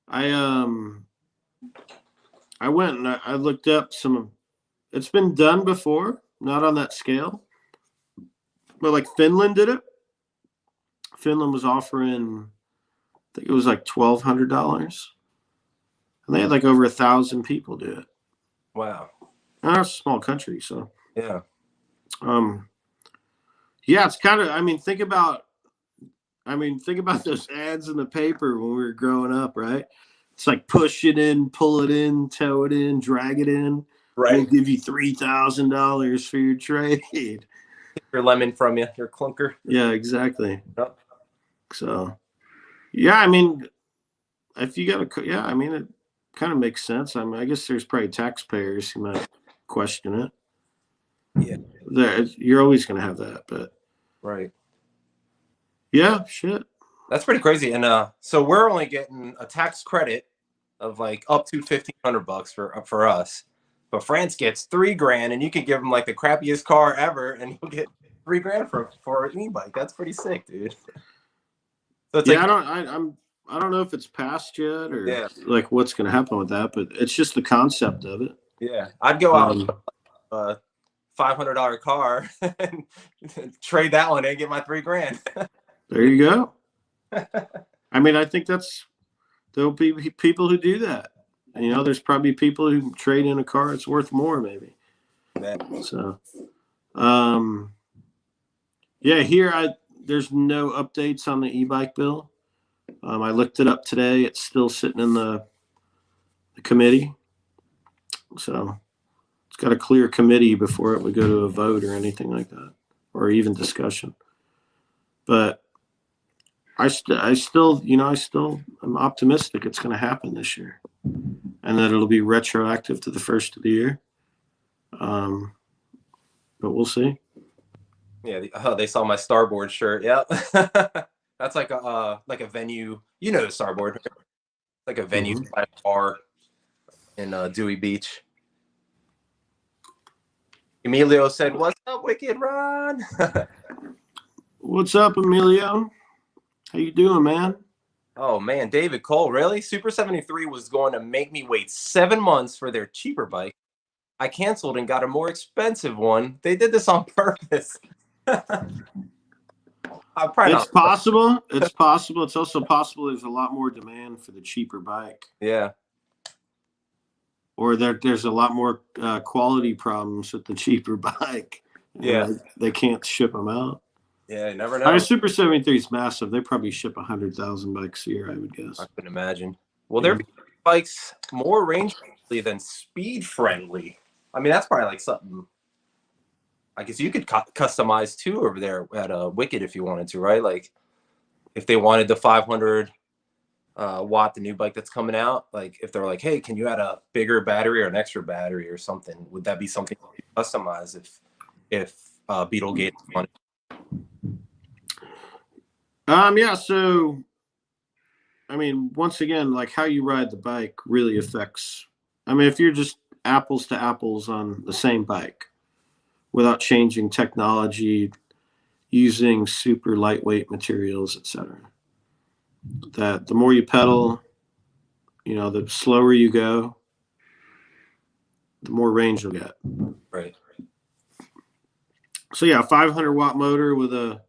I went and I looked up it's been done before, not on that scale. But like Finland did it. Finland was offering, I think it was like $1,200. And they had like over 1,000 people do it. Wow. And it's a small country, so yeah. Yeah, it's kind of, think about those ads in the paper when we were growing up, right? It's like push it in, pull it in, tow it in, drag it in. Right. We'll give you $3,000 for your trade. Your lemon from you, your clunker. Yeah, exactly. Yep. So, yeah, if you got it kind of makes sense. I guess there's probably taxpayers who might question it. Yeah. You're always going to have that, but. Right. Yeah, shit. That's pretty crazy. And so we're only getting a tax credit of like up to $1,500 for us. but France gets $3,000, and you can give him like the crappiest car ever, and he'll get $3,000 for an e-bike. That's pretty sick, dude. So it's yeah, like, I don't know if it's passed yet or yeah, like what's going to happen with that, but it's just the concept of it. yeah. I'd go out with a $500 car and trade that one and get my $3,000. There you go. I mean, I think there'll be people who do that. You know, there's probably people who trade in a car that's worth more, maybe. Yeah. So, yeah, here there's no updates on the e-bike bill. I looked it up today. It's still sitting in the committee. So it's got a clear committee before it would go to a vote or anything like that, or even discussion. But I still I'm optimistic it's going to happen this year, and that it'll be retroactive to the first of the year. But we'll see. Yeah, they saw my Starboard shirt. Yep. That's like a venue. You know the Starboard, like a venue bar in Dewey Beach. Emilio said, "What's up, Wicked Ron?" What's up, Emilio? How you doing, man? Oh man, David Cole, really? Super 73 was going to make me wait 7 months for their cheaper bike. I canceled and got a more expensive one. They did this on purpose. It's possible. It's possible. It's also possible there's a lot more demand for the cheaper bike. Yeah. Or there's a lot more quality problems with the cheaper bike. Yeah. They can't ship them out. Yeah, you never know. Our Super 73 is massive. They probably ship 100,000 bikes a year, I would guess. I couldn't imagine. Well, their bikes more range friendly than speed friendly. I mean, that's probably like something I guess you could customize too over there at Wicked if you wanted to, right? Like if they wanted the 500 watt, the new bike that's coming out, like if they're like, hey, can you add a bigger battery or an extra battery or something? Would that be something you could customize if Beetlegate wanted? Yeah, so I mean, once again, like how you ride the bike really affects. I mean, if you're just apples to apples on the same bike without changing technology, using super lightweight materials, etc., that the more you pedal, you know, the slower you go, the more range you'll get. Right. So yeah, 500 watt motor with the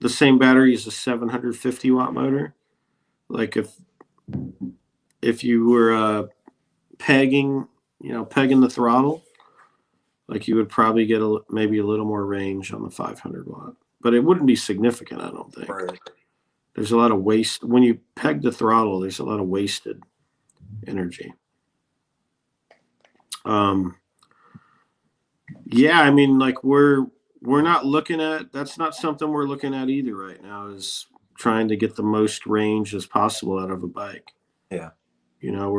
same battery as a 750 watt motor. Like if you were pegging the throttle, like you would probably get maybe a little more range on the 500 watt, but it wouldn't be significant, I don't think. Right. There's a lot of waste when you peg the throttle. There's a lot of wasted energy. Yeah, I mean, like we're not looking at, that's not something we're looking at either right now, is trying to get the most range as possible out of a bike. Yeah. You know,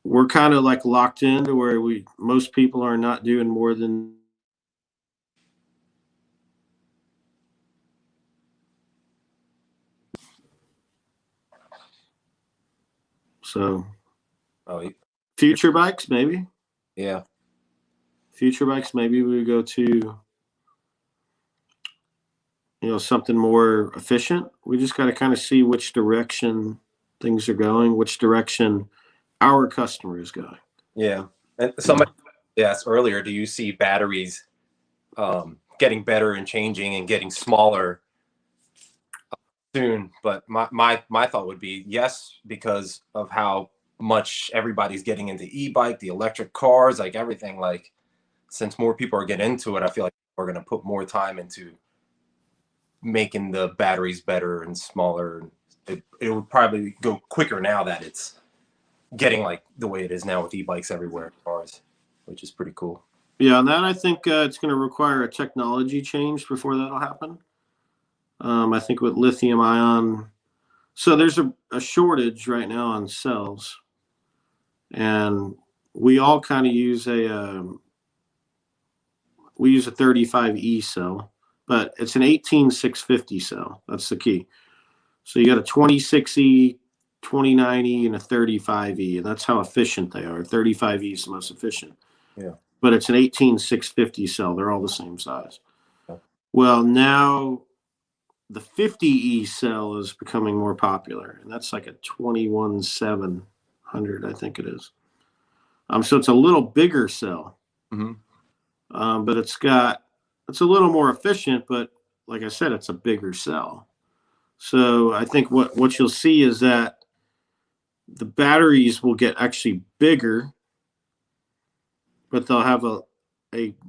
we're kind of like locked into where most people are not doing more than so. Oh, future bikes, maybe. yeah. Future bikes, maybe we would go to, you know, something more efficient. We just got to kind of see which direction things are going, which direction our customer is going. Yeah. And somebody asked earlier, do you see batteries getting better and changing and getting smaller soon? But my thought would be yes, because of how much everybody's getting into e-bike, the electric cars, like everything. Like since more people are getting into it, I feel like we're going to put more time into making the batteries better and smaller. It would probably go quicker now that it's getting like the way it is now with e-bikes everywhere, cars, which is pretty cool. Yeah, and that I think it's going to require a technology change before that'll happen. I think with lithium ion, so there's a shortage right now on cells, and we all kind of use a 35E cell, but it's an 18650 cell. That's the key. So you got a 26E, 29E and a 35E, and that's how efficient they are. 35E is the most efficient. Yeah. But it's an 18650 cell. They're all the same size. Okay. Well, now the 50E cell is becoming more popular, and that's like a 21700, I think it is. So it's a little bigger cell, but it's a little more efficient. But like I said, it's a bigger cell. So I think what you'll see is that the batteries will get actually bigger, but they'll have a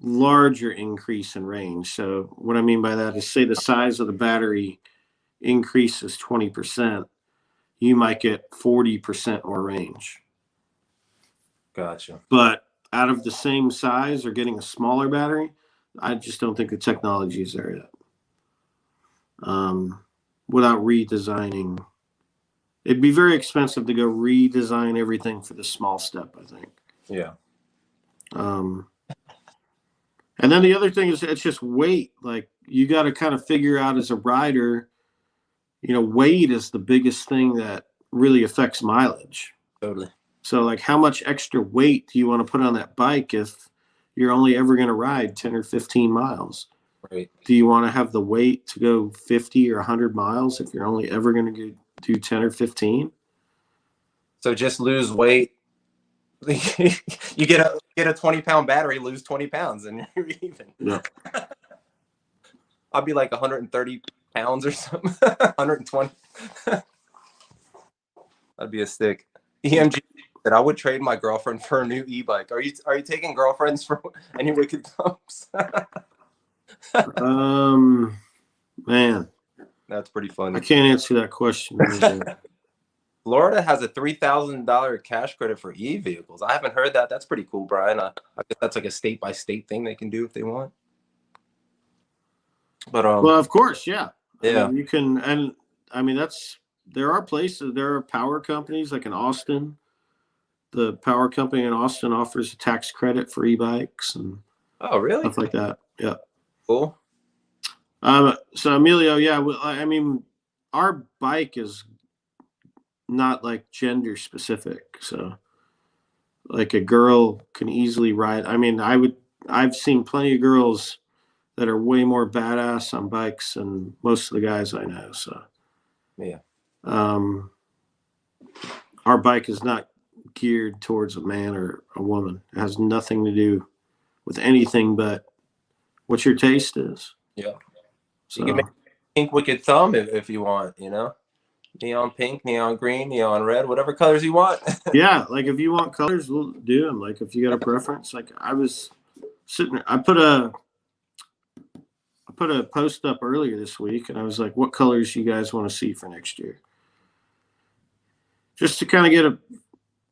larger increase in range. So what I mean by that is, say the size of the battery increases 20%, you might get 40% more range. Gotcha. But out of the same size or getting a smaller battery, I just don't think the technology is there yet. Without redesigning, it'd be very expensive to go redesign everything for the small step, I think. Yeah. And then the other thing is, it's just weight. Like, you got to kind of figure out as a rider, weight is the biggest thing that really affects mileage. Totally. So, like, how much extra weight do you want to put on that bike if you're only ever going to ride 10 or 15 miles? Right. Do you want to have the weight to go 50 or 100 miles if you're only ever going to do 10 or 15? So just lose weight. You get a 20-pound battery, lose 20 pounds, and you're even. Yeah. I'll be like 130 pounds or something. 120. That'd be a stick. EMG said I would trade my girlfriend for a new e-bike. Are you taking girlfriends for any wicked thumbs? Man, that's pretty funny. I can't answer that question. Florida has a $3,000 cash credit for e-vehicles. I haven't heard that. That's pretty cool, Brian. I guess that's like a state-by-state thing they can do if they want. But well, of course, yeah. Yeah. You can, and I mean, there are places, there are power companies like in Austin. The power company in Austin offers a tax credit for e-bikes and really? stuff like that. Yeah. Cool. So Emilio, yeah, I mean, our bike is not like gender specific. So like a girl can easily ride. I mean, I've seen plenty of girls that are way more badass on bikes than most of the guys I know. So yeah. Our bike is not geared towards a man or a woman. It has nothing to do with anything but what your taste is. Yeah. So you can make pink wicked thumb if you want, neon pink, neon green, neon red, whatever colors you want. Yeah, like if you want colors, we'll do them. Like if you got a preference, like I was sitting there, I put a post up earlier this week, and I was like, what colors you guys want to see for next year? Just to kind of get a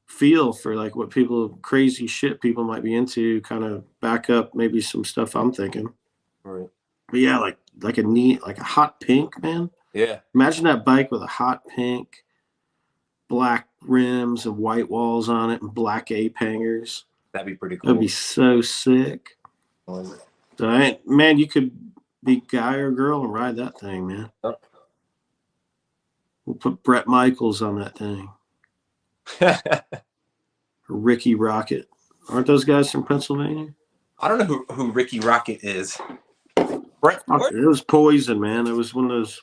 feel for like what crazy shit people might be into, kind of back up maybe some stuff I'm thinking. Right. But yeah, like a hot pink, man. Yeah. Imagine that bike with a hot pink, black rims and white walls on it and black ape hangers. That'd be pretty cool. That'd be so sick. So, man, you could be guy or girl and ride that thing, man. Oh. We'll put Brett Michaels on that thing. Or Ricky Rocket. Aren't those guys from Pennsylvania? I don't know who Ricky Rocket is. Brett, it was Poison, man. It was one of those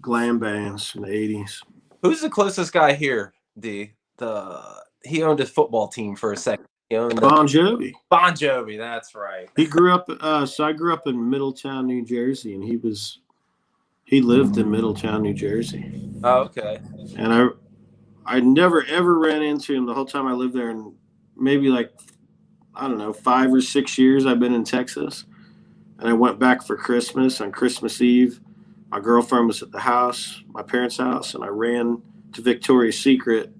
glam bands from the 80s. Who's the closest guy here, D? He owned his football team for a second. He owned Bon Jovi. Bon Jovi, that's right. He grew up, so I grew up in Middletown, New Jersey, and he lived in Middletown, New Jersey. Oh, okay. And I never ever ran into him the whole time I lived there, and maybe like, I don't know, 5 or 6 years I've been in Texas. And I went back for Christmas on Christmas Eve. My girlfriend was at the house, my parents' house, and I ran to Victoria's Secret.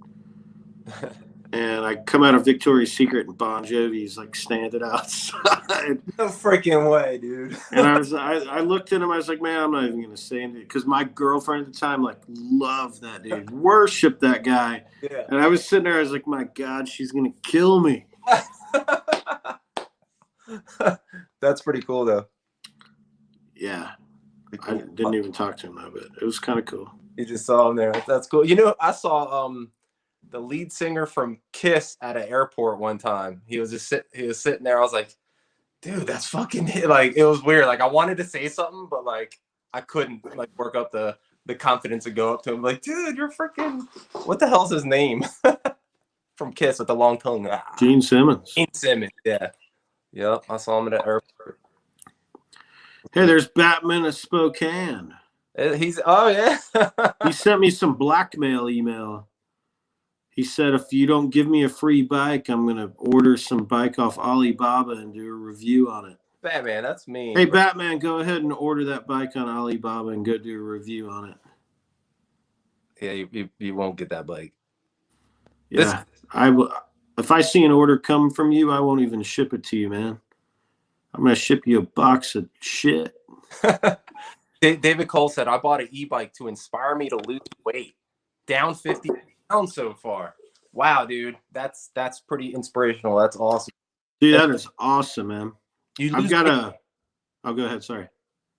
And I come out of Victoria's Secret and Bon Jovi's like standing outside. No freaking way, dude. And I looked at him, I was like, man, I'm not even gonna say anything. Because my girlfriend at the time like loved that dude, worshiped that guy. Yeah. And I was sitting there, I was like, my God, she's gonna kill me. That's pretty cool though. Yeah. I didn't even talk to him though, but it was kind of cool. You just saw him there. That's cool. You know, I saw the lead singer from Kiss at an airport one time. He was sitting there. I was like, dude, that's fucking like, it was weird. Like, I wanted to say something, but like I couldn't like work up the confidence to go up to him like, dude, you're freaking, what the hell's his name? From Kiss with the long tongue. Gene Simmons. Gene Simmons, yeah. Yep, I saw him at the airport. Hey, there's Batman of Spokane. Oh yeah. He sent me some blackmail email. He said, if you don't give me a free bike, I'm going to order some bike off Alibaba and do a review on it. Batman, that's me. Hey, Batman, go ahead and order that bike on Alibaba and go do a review on it. Yeah, you won't get that bike. Yeah, if I see an order come from you, I won't even ship it to you, man. I'm going to ship you a box of shit. David Cole said, I bought an e-bike to inspire me to lose weight. Down 50 pounds so far. Wow, dude. That's pretty inspirational. That's awesome. Dude, that is awesome, man. I've got Oh, go ahead. Sorry.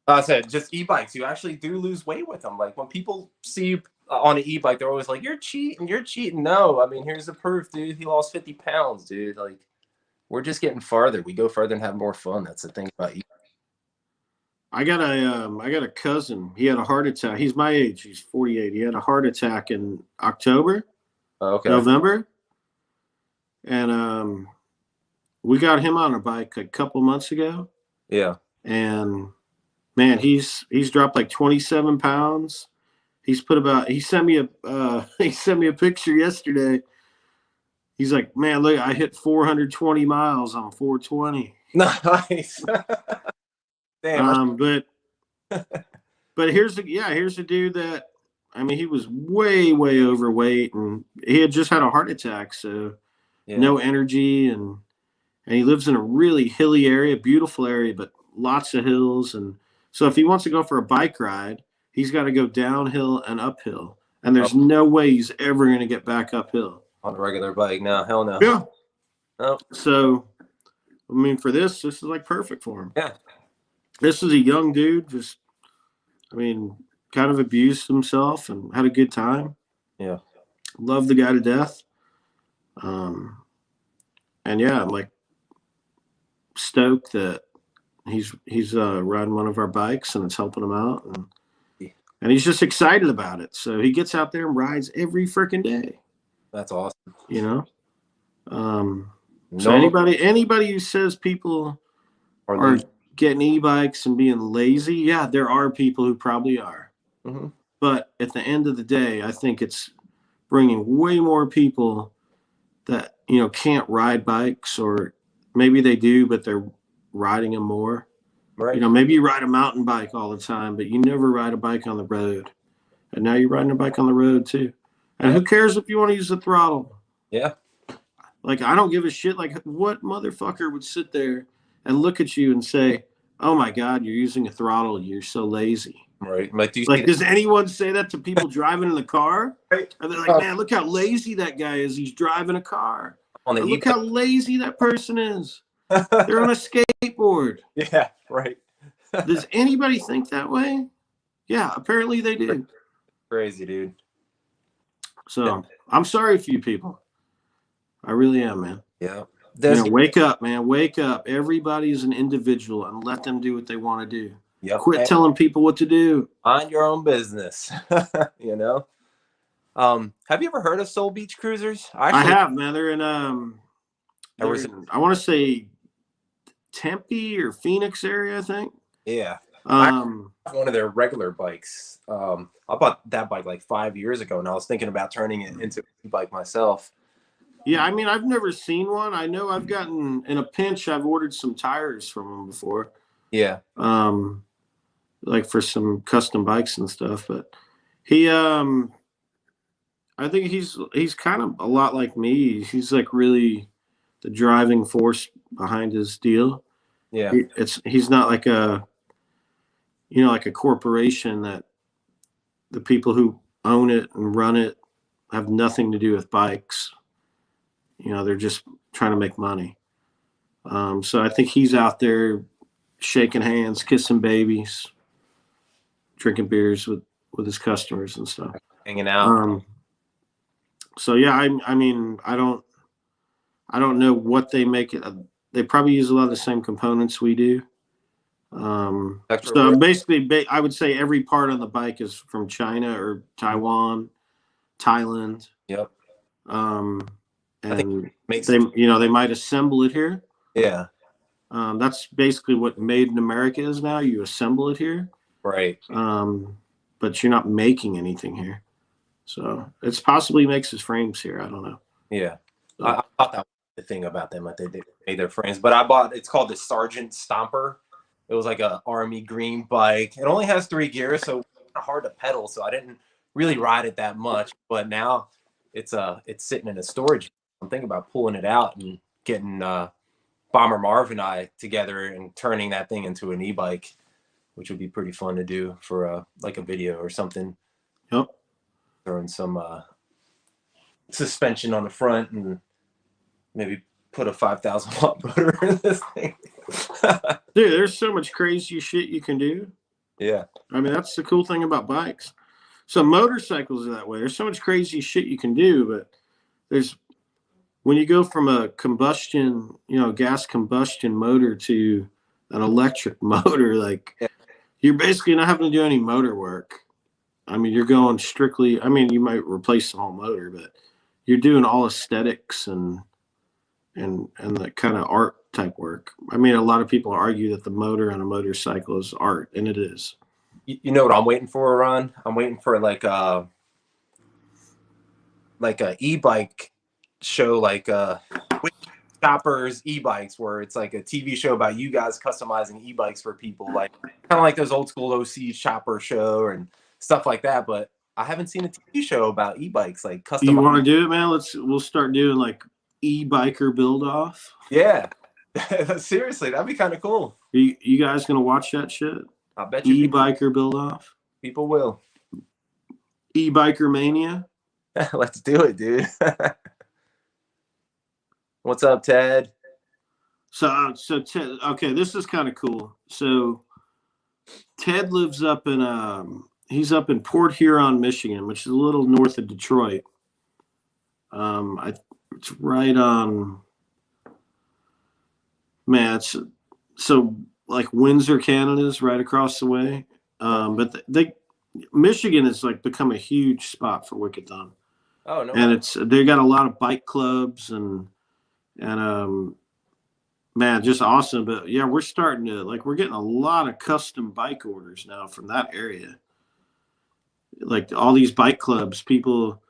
I said, just e-bikes. You actually do lose weight with them. Like, when people see you on an e-bike, they're always like, you're cheating. No, I mean, here's the proof, dude. He lost 50 pounds, dude. Like, we're just getting farther. We go further and have more fun. That's the thing about e-bikes. I got a cousin. He had a heart attack. He's my age. He's 48. He had a heart attack in October, November. And we got him on a bike a couple months ago. Yeah. And man, he's dropped like 27 pounds. He sent me a picture yesterday. He's like, man, look, I hit 420 miles on 420. Nice. Damn. But here's a dude that, I mean, he was way overweight, and he had just had a heart attack, so no energy, and he lives in a really hilly area, beautiful area, but lots of hills. And so if he wants to go for a bike ride, he's got to go downhill and uphill, and there's no way he's ever going to get back uphill on a regular bike. No, hell no. Yeah. No. So, I mean, for this is like perfect for him. Yeah. This is a young dude, just, I mean, kind of abused himself and had a good time. Yeah. Love the guy to death. And yeah, I'm like stoked that he's riding one of our bikes and it's helping him out. And he's just excited about it. So he gets out there and rides every freaking day. That's awesome. You know? So anybody who says people are getting e-bikes and being lazy, yeah, there are people who probably are. Mm-hmm. But at the end of the day, I think it's bringing way more people that, you know, can't ride bikes, or maybe they do, but they're riding them more. Right. You know, maybe you ride a mountain bike all the time, but you never ride a bike on the road. And now you're riding a bike on the road too. And who cares if you want to use the throttle? Yeah. Like, I don't give a shit. Like, what motherfucker would sit there and look at you and say, oh my God, you're using a throttle. You're so lazy. Right. Like, does anyone say that to people driving in the car? Right. And they're like, man, look how lazy that guy is. He's driving a car. Look how lazy that person is. They're on a skateboard. Yeah, right. Does anybody think that way? Yeah, apparently they do. Crazy, dude. So I'm sorry for you people. I really am, man. Yeah. You know, wake up, man. Wake up. Everybody is an individual, and let them do what they want to do. Yep. Quit telling people what to do. Mind your own business. You know? Have you ever heard of Soul Beach Cruisers? I have, man. They're in I want to say Tempe or Phoenix area, I think. Yeah. One of their regular bikes. I bought that bike like 5 years ago, and I was thinking about turning it into a e-bike myself. Yeah, I mean, I've never seen one. I know I've gotten, in a pinch, I've ordered some tires from them before. Yeah. Like for some custom bikes and stuff. But he, I think he's kind of a lot like me. He's like really the driving force behind his deal. Yeah. He's not like a, you know, like a corporation that the people who own it and run it have nothing to do with bikes. You know, they're just trying to make money. So I think he's out there shaking hands, kissing babies, drinking beers with with his customers and stuff. Hanging out. So yeah, I mean, I don't know what they make it. They probably use a lot of the same components we do. So basically, I would say every part on the bike is from China or Taiwan, Thailand. Yep. And makes they, you know, they might assemble it here. Yeah. That's basically what Made in America is now. You assemble it here. Right. But you're not making anything here. So it's possibly makes his frames here. I don't know. Yeah. So, I thought that was the thing about them, that they made their frames. But I bought, it's called the Sergeant Stomper. It was like a army green bike. It only has 3 gears, so it's hard to pedal. So I didn't really ride it that much. But now it's sitting in a storage. I'm thinking about pulling it out and getting Bomber Marv and I together and turning that thing into an e-bike, which would be pretty fun to do for like a video or something. Yep. Throwing some suspension on the front and maybe put a 5,000 watt motor in this thing. Dude, there's so much crazy shit you can do. Yeah. I mean, that's the cool thing about bikes. So motorcycles are that way. There's so much crazy shit you can do, but there's, when you go from a combustion, you know, gas combustion motor to an electric motor, like you're basically not having to do any motor work. I mean, you're going strictly, I mean, you might replace the whole motor, but you're doing all aesthetics and the kind of art type work. I mean, a lot of people argue that the motor on a motorcycle is art, and it is. You know what I'm waiting for, Ron? I'm waiting for like a e-bike show, like Choppers e-bikes, where it's like a TV show about you guys customizing e-bikes for people, like kind of like those old school OC Chopper show and stuff like that. But I haven't seen a TV show about e-bikes, like custom. You want to do it, man? We'll start doing like e-biker build off. Yeah. Seriously, that'd be kind of cool. You guys gonna watch that shit? I bet you e-biker build off. People will. E-biker mania. Let's do it, dude. What's up, Ted? So Ted, okay, this is kind of cool. So Ted lives up in he's up in Port Huron, Michigan, which is a little north of Detroit. It's right on, man, it's so like Windsor, Canada is right across the way. But Michigan has like become a huge spot for Wickathon. Oh no. And they got a lot of bike clubs and man, just awesome. But yeah, we're starting to, like, we're getting a lot of custom bike orders now from that area. Like all these bike clubs, people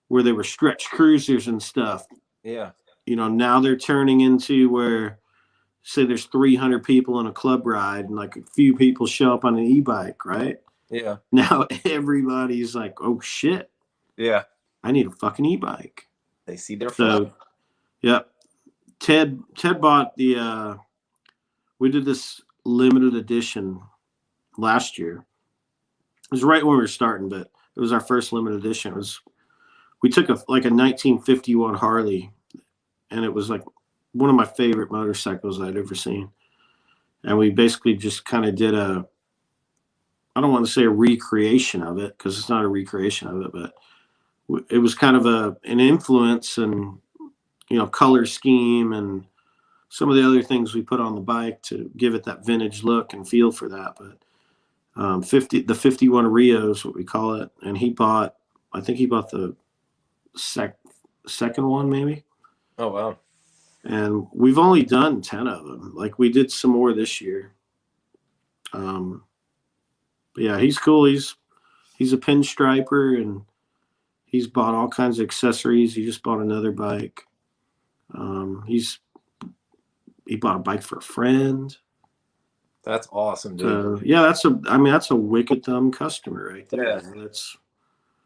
where they were stretch cruisers and stuff. Yeah. You know, now they're turning into where, say there's 300 people in a club ride and like a few people show up on an e-bike, right? Yeah. Now everybody's like, oh shit. Yeah. I need a fucking e-bike. They see their so, yep. Ted bought the we did this limited edition last year. It was right when we were starting, but it was our first limited edition. We took a 1951 Harley, and it was like one of my favorite motorcycles I'd ever seen. And we basically just kind of did I don't want to say a recreation of it, because it's not a recreation of it, but it was kind of an influence and, you know, color scheme and some of the other things we put on the bike to give it that vintage look and feel for that. But the 51 Rio is what we call it. And I think he bought the second one maybe. Oh, wow. And we've only done 10 of them. Like we did some more this year. But yeah, he's cool. He's a pinstriper and he's bought all kinds of accessories. He just bought another bike. He bought a bike for a friend. That's awesome, dude. So, yeah, that's a Wicked Thumb customer right there. Yeah.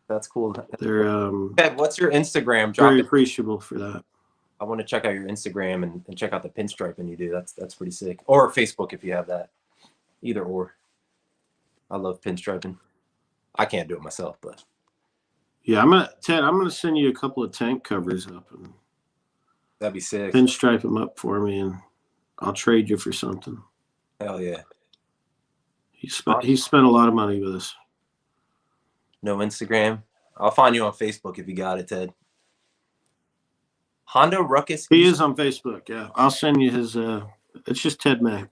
That's cool. They're Ted, what's your Instagram? Very appreciable for that. I want to check out your Instagram and check out the pinstriping you do. That's pretty sick. Or Facebook if you have that. Either or. I love pinstriping. I can't do it myself, but yeah, Ted, I'm gonna send you a couple of tank covers up and that'd be sick. Pinstripe them up for me and I'll trade you for something. Hell yeah. He spent a lot of money with us. No Instagram. I'll find you on Facebook if you got it, Ted. Honda Ruckus. He is on Facebook. Yeah, I'll send you his. It's just Ted May.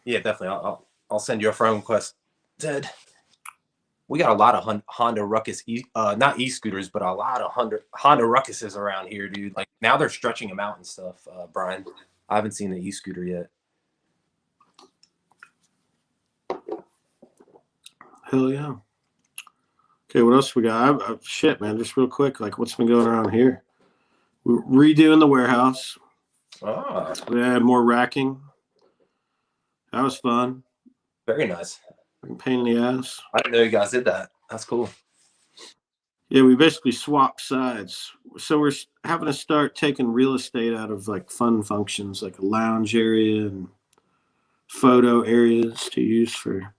Yeah, definitely. I'll send you a friend request, Ted. We got a lot of Honda Ruckus, not e-scooters, but a lot of Honda Ruckuses around here, dude. Like now they're stretching them out and stuff. Brian, I haven't seen the e-scooter yet. Hell yeah. Okay, what else we got? Shit, man, just real quick, like what's been going around here? We're redoing the warehouse. Ah. We had more racking. That was fun. Very nice. Pain in the ass. I didn't know you guys did that. That's cool. Yeah, we basically swapped sides. So we're having to start taking real estate out of like fun functions, like a lounge area and photo areas to use for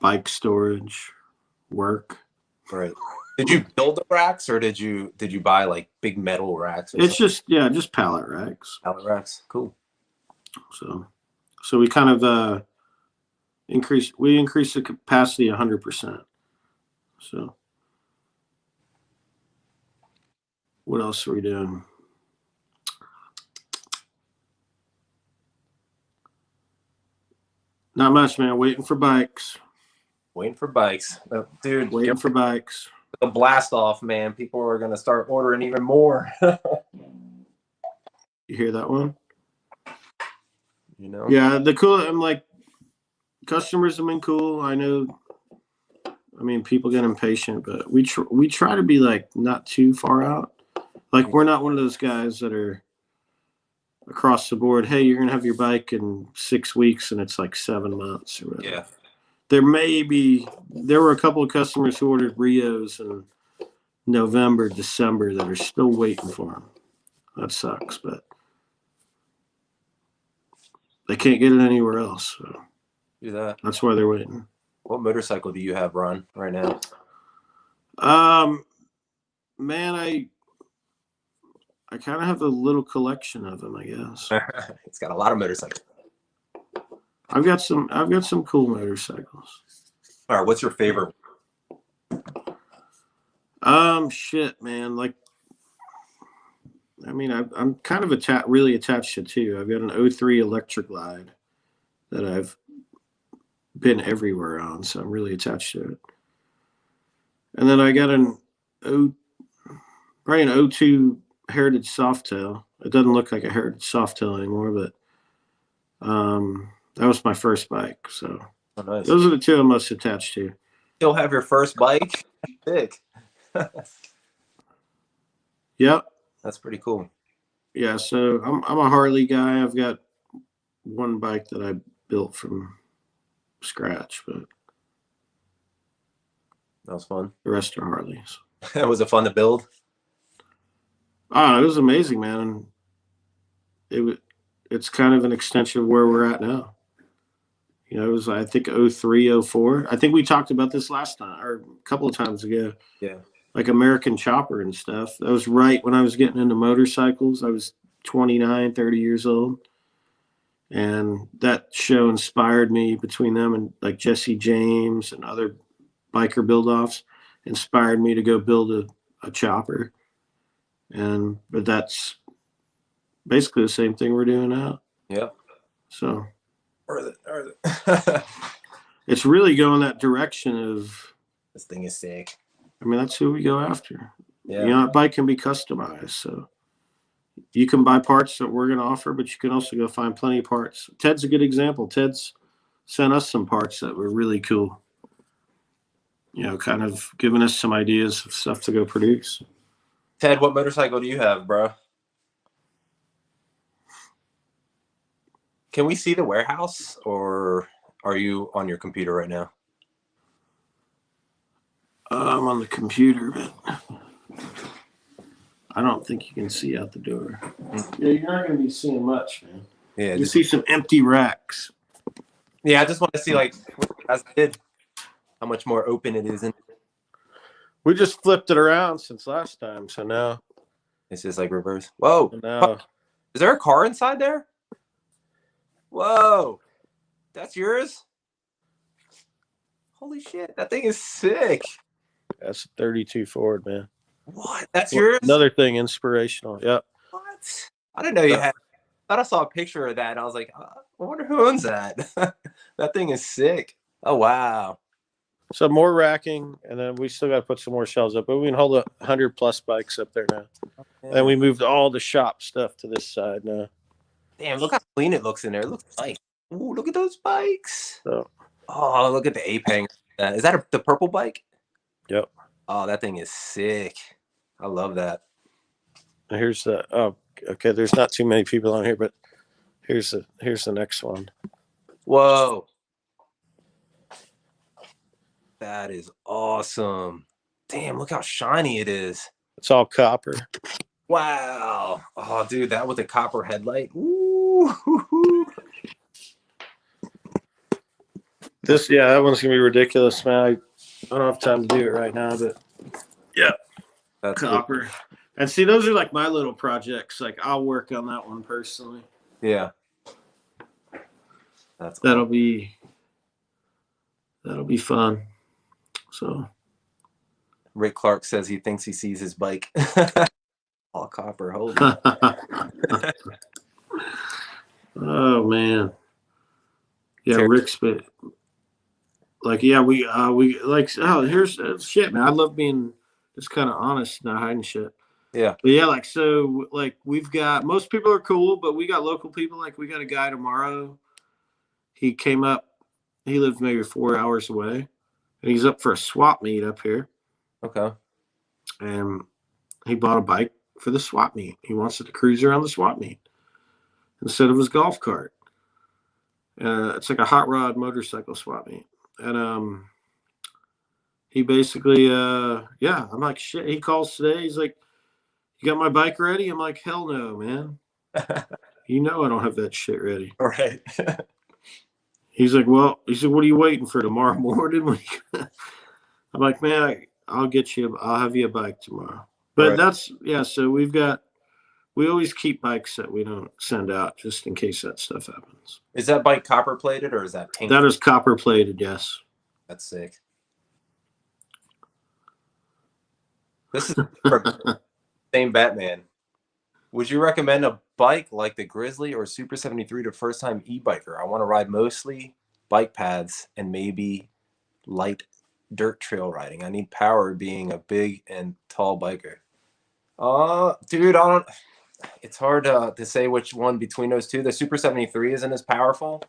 bike storage, work. Right. Did you build the racks or did you buy like big metal racks? It's just pallet racks. Pallet racks. Cool. So we kind of increased the capacity 100%. So what else are we doing? Not much, man. Waiting for bikes. Waiting for bikes. Dude, Waiting for bikes. The blast off, man. People are going to start ordering even more. You hear that one? You know? Yeah, I'm like, customers have been cool. I know, I mean, people get impatient, but we try to be like not too far out. Like we're not one of those guys that are across the board. Hey, you're gonna have your bike in 6 weeks, and it's like 7 months or whatever. Yeah. There were a couple of customers who ordered Rios in November, December that are still waiting for them. That sucks, but they can't get it anywhere else. So Do that. that's why they're waiting. What motorcycle do you have, Ron, right now? Man, I kind of have a little collection of them, I guess. It's got a lot of motorcycles. I've got some cool motorcycles. All right, what's your favorite? Shit, man. Like, I mean, I'm kind of really attached to two. I've got an 03 Electric Glide that I've been everywhere on, so I'm really attached to it. And then I got probably an 02 Heritage Softail. It doesn't look like a Heritage Softail anymore, but that was my first bike. So nice. Those are the two I'm most attached to. Still have your first bike? Big. Yep. That's pretty cool. Yeah, so I'm a Harley guy. I've got one bike that I built from scratch, but that was fun. The rest are Harleys. Was it fun to build? Oh, it was amazing, man. It's kind of an extension of where we're at now. You know, it was, I think, 03, 04. I think we talked about this last time or a couple of times ago. Yeah. Like American Chopper and stuff. That was right when I was getting into motorcycles. I was 29, 30 years old. And that show inspired me, between them and like Jesse James and other biker build-offs, inspired me to go build a chopper. But that's basically the same thing we're doing now. Yeah. So it's really going that direction of, this thing is sick. I mean, that's who we go after. Yeah. You know, that bike can be customized. So you can buy parts that we're going to offer, but you can also go find plenty of parts. Ted's a good example. Ted's sent us some parts that were really cool. You know, kind of giving us some ideas of stuff to go produce. Ted, what motorcycle do you have, bro? Can we see the warehouse, or are you on your computer right now? I'm on the computer, but I don't think you can see out the door. Yeah, you're not going to be seeing much, man. Yeah, you see some empty racks. Yeah, I just want to see, like, as I did, how much more open it is. We just flipped it around since last time, so now it's just like reverse. Whoa! Now, is there a car inside there? Whoa! That's yours? Holy shit, that thing is sick. That's a 32 Ford, man. What? That's yours? Another thing, inspirational. Yep. What? I didn't know you had. I thought I saw a picture of that, and I was like, I wonder who owns that. That thing is sick. Oh wow. So more racking, and then we still got to put some more shelves up, but we can hold 100+ bikes up there now. Yeah. And we moved all the shop stuff to this side now. Damn, look how clean it looks in there. It looks nice. Ooh, look at those bikes. So, oh, look at the ape hanger. Is that the purple bike? Yep. Oh, that thing is sick. I love that. Here's the. Oh, okay. There's not too many people on here, but here's the next one. Whoa. That is awesome. Damn, look how shiny it is. It's all copper. Wow. Oh, dude, that with a copper headlight. Ooh. That one's gonna be ridiculous, man. I don't have time to do it right now, but yeah, That's copper. Cool. And see, those are like my little projects. Like I'll work on that one personally. Yeah. That'll be fun. So Rick Clark says he thinks he sees his bike. All copper. Holy. Oh man. Yeah, Rick's bit like, yeah, we like, oh, here's shit, man. I love being just kind of honest, not hiding shit. Yeah. But yeah, like, so like we've got, most people are cool, but we got local people. Like we got a guy tomorrow. He came up, he lived maybe 4 hours away, and he's up for a swap meet up here. Okay. And he bought a bike for the swap meet. He wants it to cruise around the swap meet instead of his golf cart. It's like a hot rod motorcycle swap meet. And he basically, yeah, I'm like, shit. He calls today. He's like, you got my bike ready? I'm like, hell no, man. You know I don't have that shit ready. All right. He's like, well, he said, what are you waiting for tomorrow morning? I'm like, man, I'll have you a bike tomorrow. But that's, yeah, so we always keep bikes that we don't send out just in case that stuff happens. Is that bike copper plated or is that painted? That is copper plated, yes. That's sick. This is from same Batman. Would you recommend a bike like the Grizzly or Super 73 to first-time e-biker? I want to ride mostly bike paths and maybe light dirt trail riding. I need power being a big and tall biker. Dude, it's hard to say which one between those two. The Super 73 isn't as powerful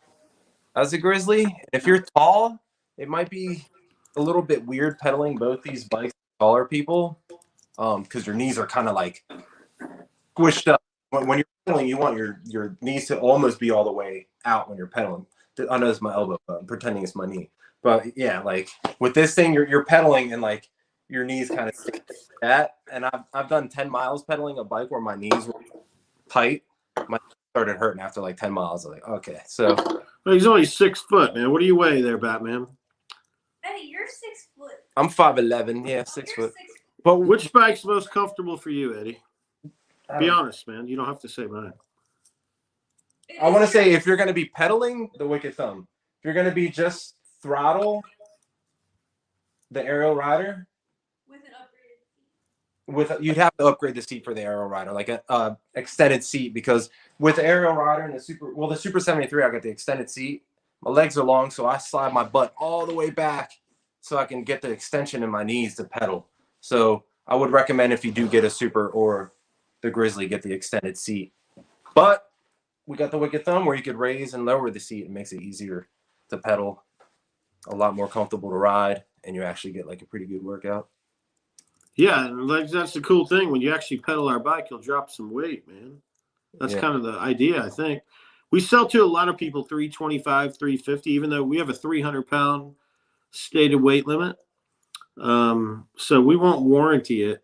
as the Grizzly. If you're tall, it might be a little bit weird pedaling both these bikes for taller people, because your knees are kind of like squished up. When you're pedaling, you want your knees to almost be all the way out when you're pedaling. I know it's my elbow, but I'm pretending it's my knee. But yeah, like with this thing, you're pedaling and like your knees kind of stick like that. And I've done 10 miles pedaling a bike where my knees were tight. My knees started hurting after like 10 miles. I'm like, okay, so. Well, he's only 6 foot, man. What do you weigh there, Batman? Eddie, you're 6 foot. I'm 5'11". Yeah, 6 foot. 6 foot. But which bike's most comfortable for you, Eddie? Be honest, man. You don't have to say mine. I want to say if you're going to be pedaling, the Wicked Thumb. If you're going to be just throttle, the Aerial Rider. With an upgraded seat. You'd have to upgrade the seat for the Aerial Rider, like a extended seat, because with the Aerial Rider and the Super 73, I got the extended seat. My legs are long, so I slide my butt all the way back so I can get the extension in my knees to pedal. So I would recommend if you do get a Super or the Grizzly, get the extended seat. But we got the Wicked Thumb where you could raise and lower the seat. It makes it easier to pedal, a lot more comfortable to ride, and you actually get like a pretty good workout. Yeah, and like that's the cool thing. When you actually pedal our bike, you'll drop some weight, man. That's kind of the idea, I think. We sell to a lot of people 325, 350, even though we have a 300-pound stated weight limit. So we won't warranty it.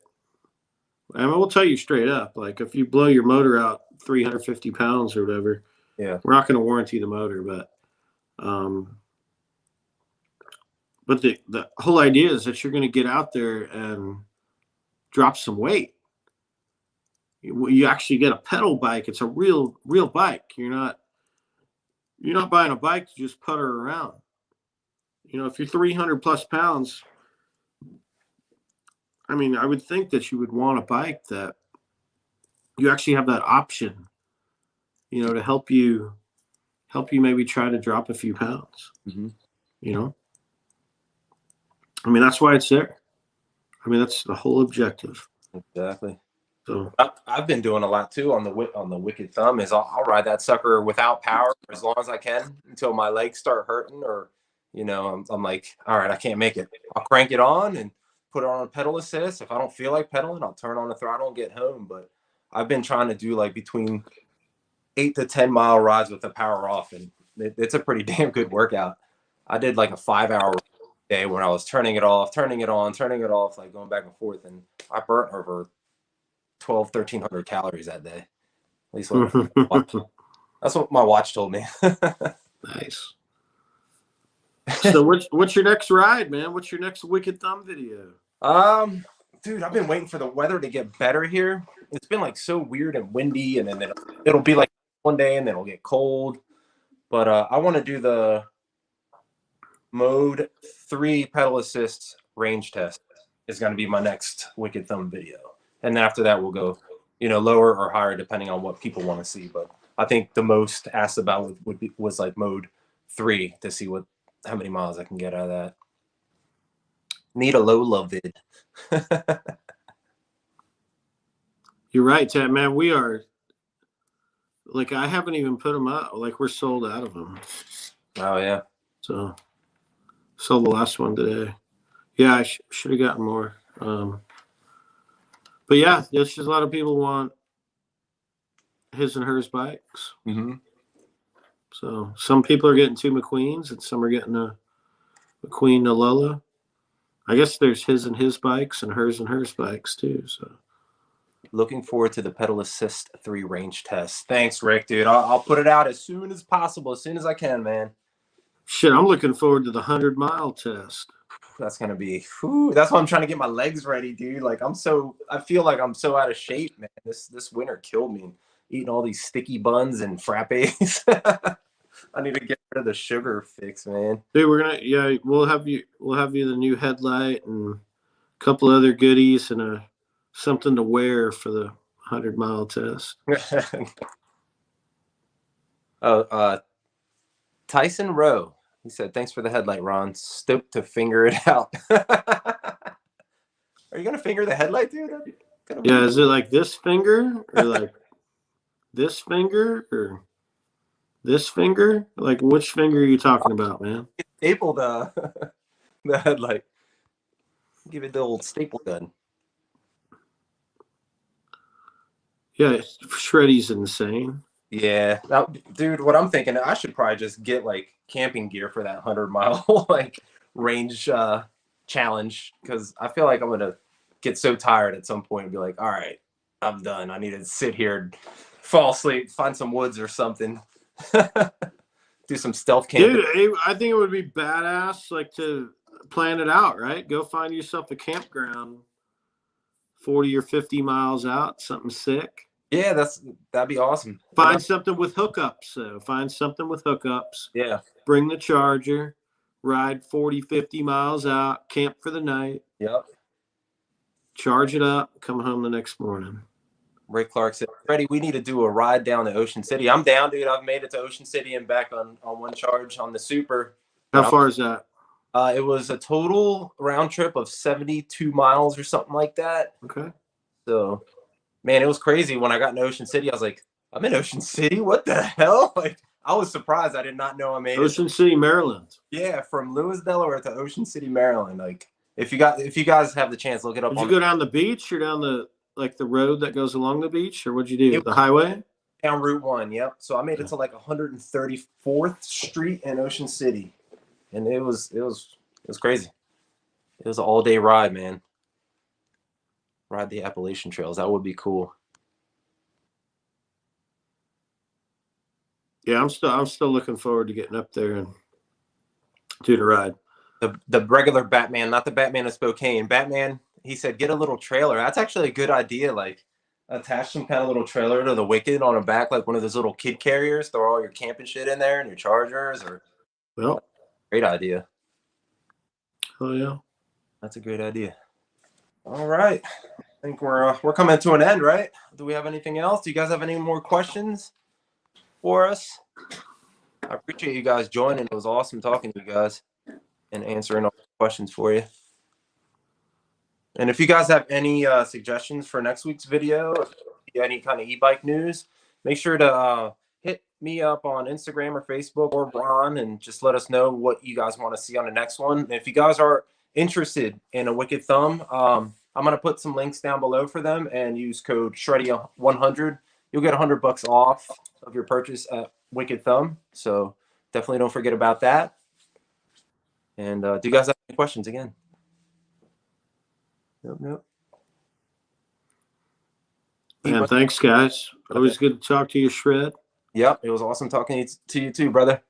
I mean, we'll tell you straight up, like if you blow your motor out 350 pounds or whatever, yeah, we're not going to warranty the motor. But the whole idea is that you're going to get out there and drop some weight. You actually get a pedal bike. It's a real bike. You're not buying a bike to just putter around. You know, if you're 300 plus pounds, I mean, I would think that you would want a bike that you actually have that option, you know, to help you maybe try to drop a few pounds. Mm-hmm. You know, I mean, that's why it's there. I mean, that's the whole objective. Exactly. So I've been doing a lot too on the Wicked Thumb. Is I'll ride that sucker without power for as long as I can until my legs start hurting, or you know, I'm like, all right, I can't make it. I'll crank it on and put it on a pedal assist. If I don't feel like pedaling, I'll turn on the throttle and get home. But I've been trying to do like between 8 to 10 mile rides with the power off, and it's a pretty damn good workout. I did like a 5-hour day when I was turning it off, turning it on, turning it off, like going back and forth, and I burnt over 1,300 calories that day. At least that's what my watch told me. nice. So what's your next ride, man? What's your next Wicked Thumb video? Dude, I've been waiting for the weather to get better here. It's been like so weird and windy, and then it'll be like one day and then it'll get cold. But I want to do the Mode 3 pedal assist range test. Is going to be my next Wicked Thumb video. And then after that, we'll go, you know, lower or higher depending on what people want to see. But I think the most asked about was like Mode 3 to see how many miles I can get out of that. Need a low vid. You're right, Ted, man. We are like, I haven't even put them up. Like, we're sold out of them. Oh yeah. So sold the last one today. Yeah, I should have gotten more. But yeah, there's just a lot of people want his and hers bikes. Mm-hmm. So some people are getting 2 McQueens and some are getting a McQueen Lola. I guess there's his and his bikes and hers bikes too. So looking forward to the pedal assist 3 range test. Thanks, Rick, dude. I'll put it out as soon as possible, as soon as I can, man. Shit, I'm looking forward to the 100-mile test. That's gonna be. That's why I'm trying to get my legs ready, dude. Like I feel like I'm so out of shape, man. This winter killed me. Eating all these sticky buns and frappes. I need to get rid of the sugar fix, man. Dude, we'll have you the new headlight and a couple other goodies and something to wear for the 100-mile test. Tyson Rowe. He said, "Thanks for the headlight, Ron. Stoked to finger it out." Are you gonna finger the headlight, dude? Yeah, is it like this finger or like this finger or this finger? Like, which finger are you talking about, man? Staple the headlight. Give it the old staple gun. Yeah, Shreddie's insane. Yeah, dude. What I'm thinking, I should probably just get like camping gear for that 100-mile like range challenge, because I feel like I'm gonna get so tired at some point and be like, all right, I'm done. I need to sit here and fall asleep, find some woods or something. Do some stealth camping. Dude, I think it would be badass, like, to plan it out, right? Go find yourself a campground 40 or 50 miles out, something sick. Yeah, that'd be awesome. Find something with hookups. So find something with hookups. Yeah. Bring the charger, ride 40, 50 miles out, camp for the night. Yep. Charge it up, come home the next morning. Ray Clark said, "Freddie, we need to do a ride down to Ocean City." I'm down, dude. I've made it to Ocean City and back on one charge on the Super. How far is that? It was a total round trip of 72 miles or something like that. Okay. So, man, it was crazy. When I got in Ocean City, I was like, I'm in Ocean City? What the hell? Like, I was surprised. I did not know I made Ocean City, Maryland. Yeah, from Lewis, Delaware to Ocean City, Maryland. Like, if you guys have the chance, look it up. Did you go down the beach or down the road that goes along the beach, or what'd you do? The highway? Down Route 1, yep. So I made it to like 134th Street in Ocean City. And it was crazy. It was an all-day ride, man. Ride the Appalachian Trails. That would be cool. Yeah, I'm still looking forward to getting up there and do the ride. The regular Batman, not the Batman of Spokane. Batman, he said, get a little trailer. That's actually a good idea. Like, attach some kind of little trailer to the Wicked on the back, like one of those little kid carriers. Throw all your camping shit in there and your chargers. Great idea. Oh yeah. That's a great idea. All right. I think we're coming to an end, right? Do we have anything else? Do you guys have any more questions for us? I appreciate you guys joining. It was awesome talking to you guys and answering all the questions for you. And if you guys have any suggestions for next week's video, any kind of e-bike news, make sure to hit me up on Instagram or Facebook or Ron and just let us know what you guys want to see on the next one. And if you guys are interested in a Wicked Thumb, I'm going to put some links down below for them and use code Shreddie100. You'll get $100 off of your purchase at Wicked Thumb. So definitely don't forget about that. And do you guys have any questions again? Nope. Man, thanks, guys. Always good to talk to you, Shred. Yep, it was awesome talking to you too, brother.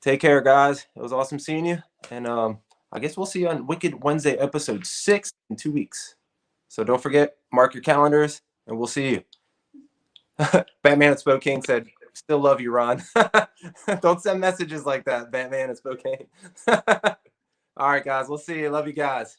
Take care, guys. It was awesome seeing you. And I guess we'll see you on Wicked Wednesday episode 6 in 2 weeks. So don't forget, mark your calendars, and we'll see you. Batman at Spokane said, still love you, Ron. Don't send messages like that, Batman at Spokane. All right, guys. We'll see you. Love you guys.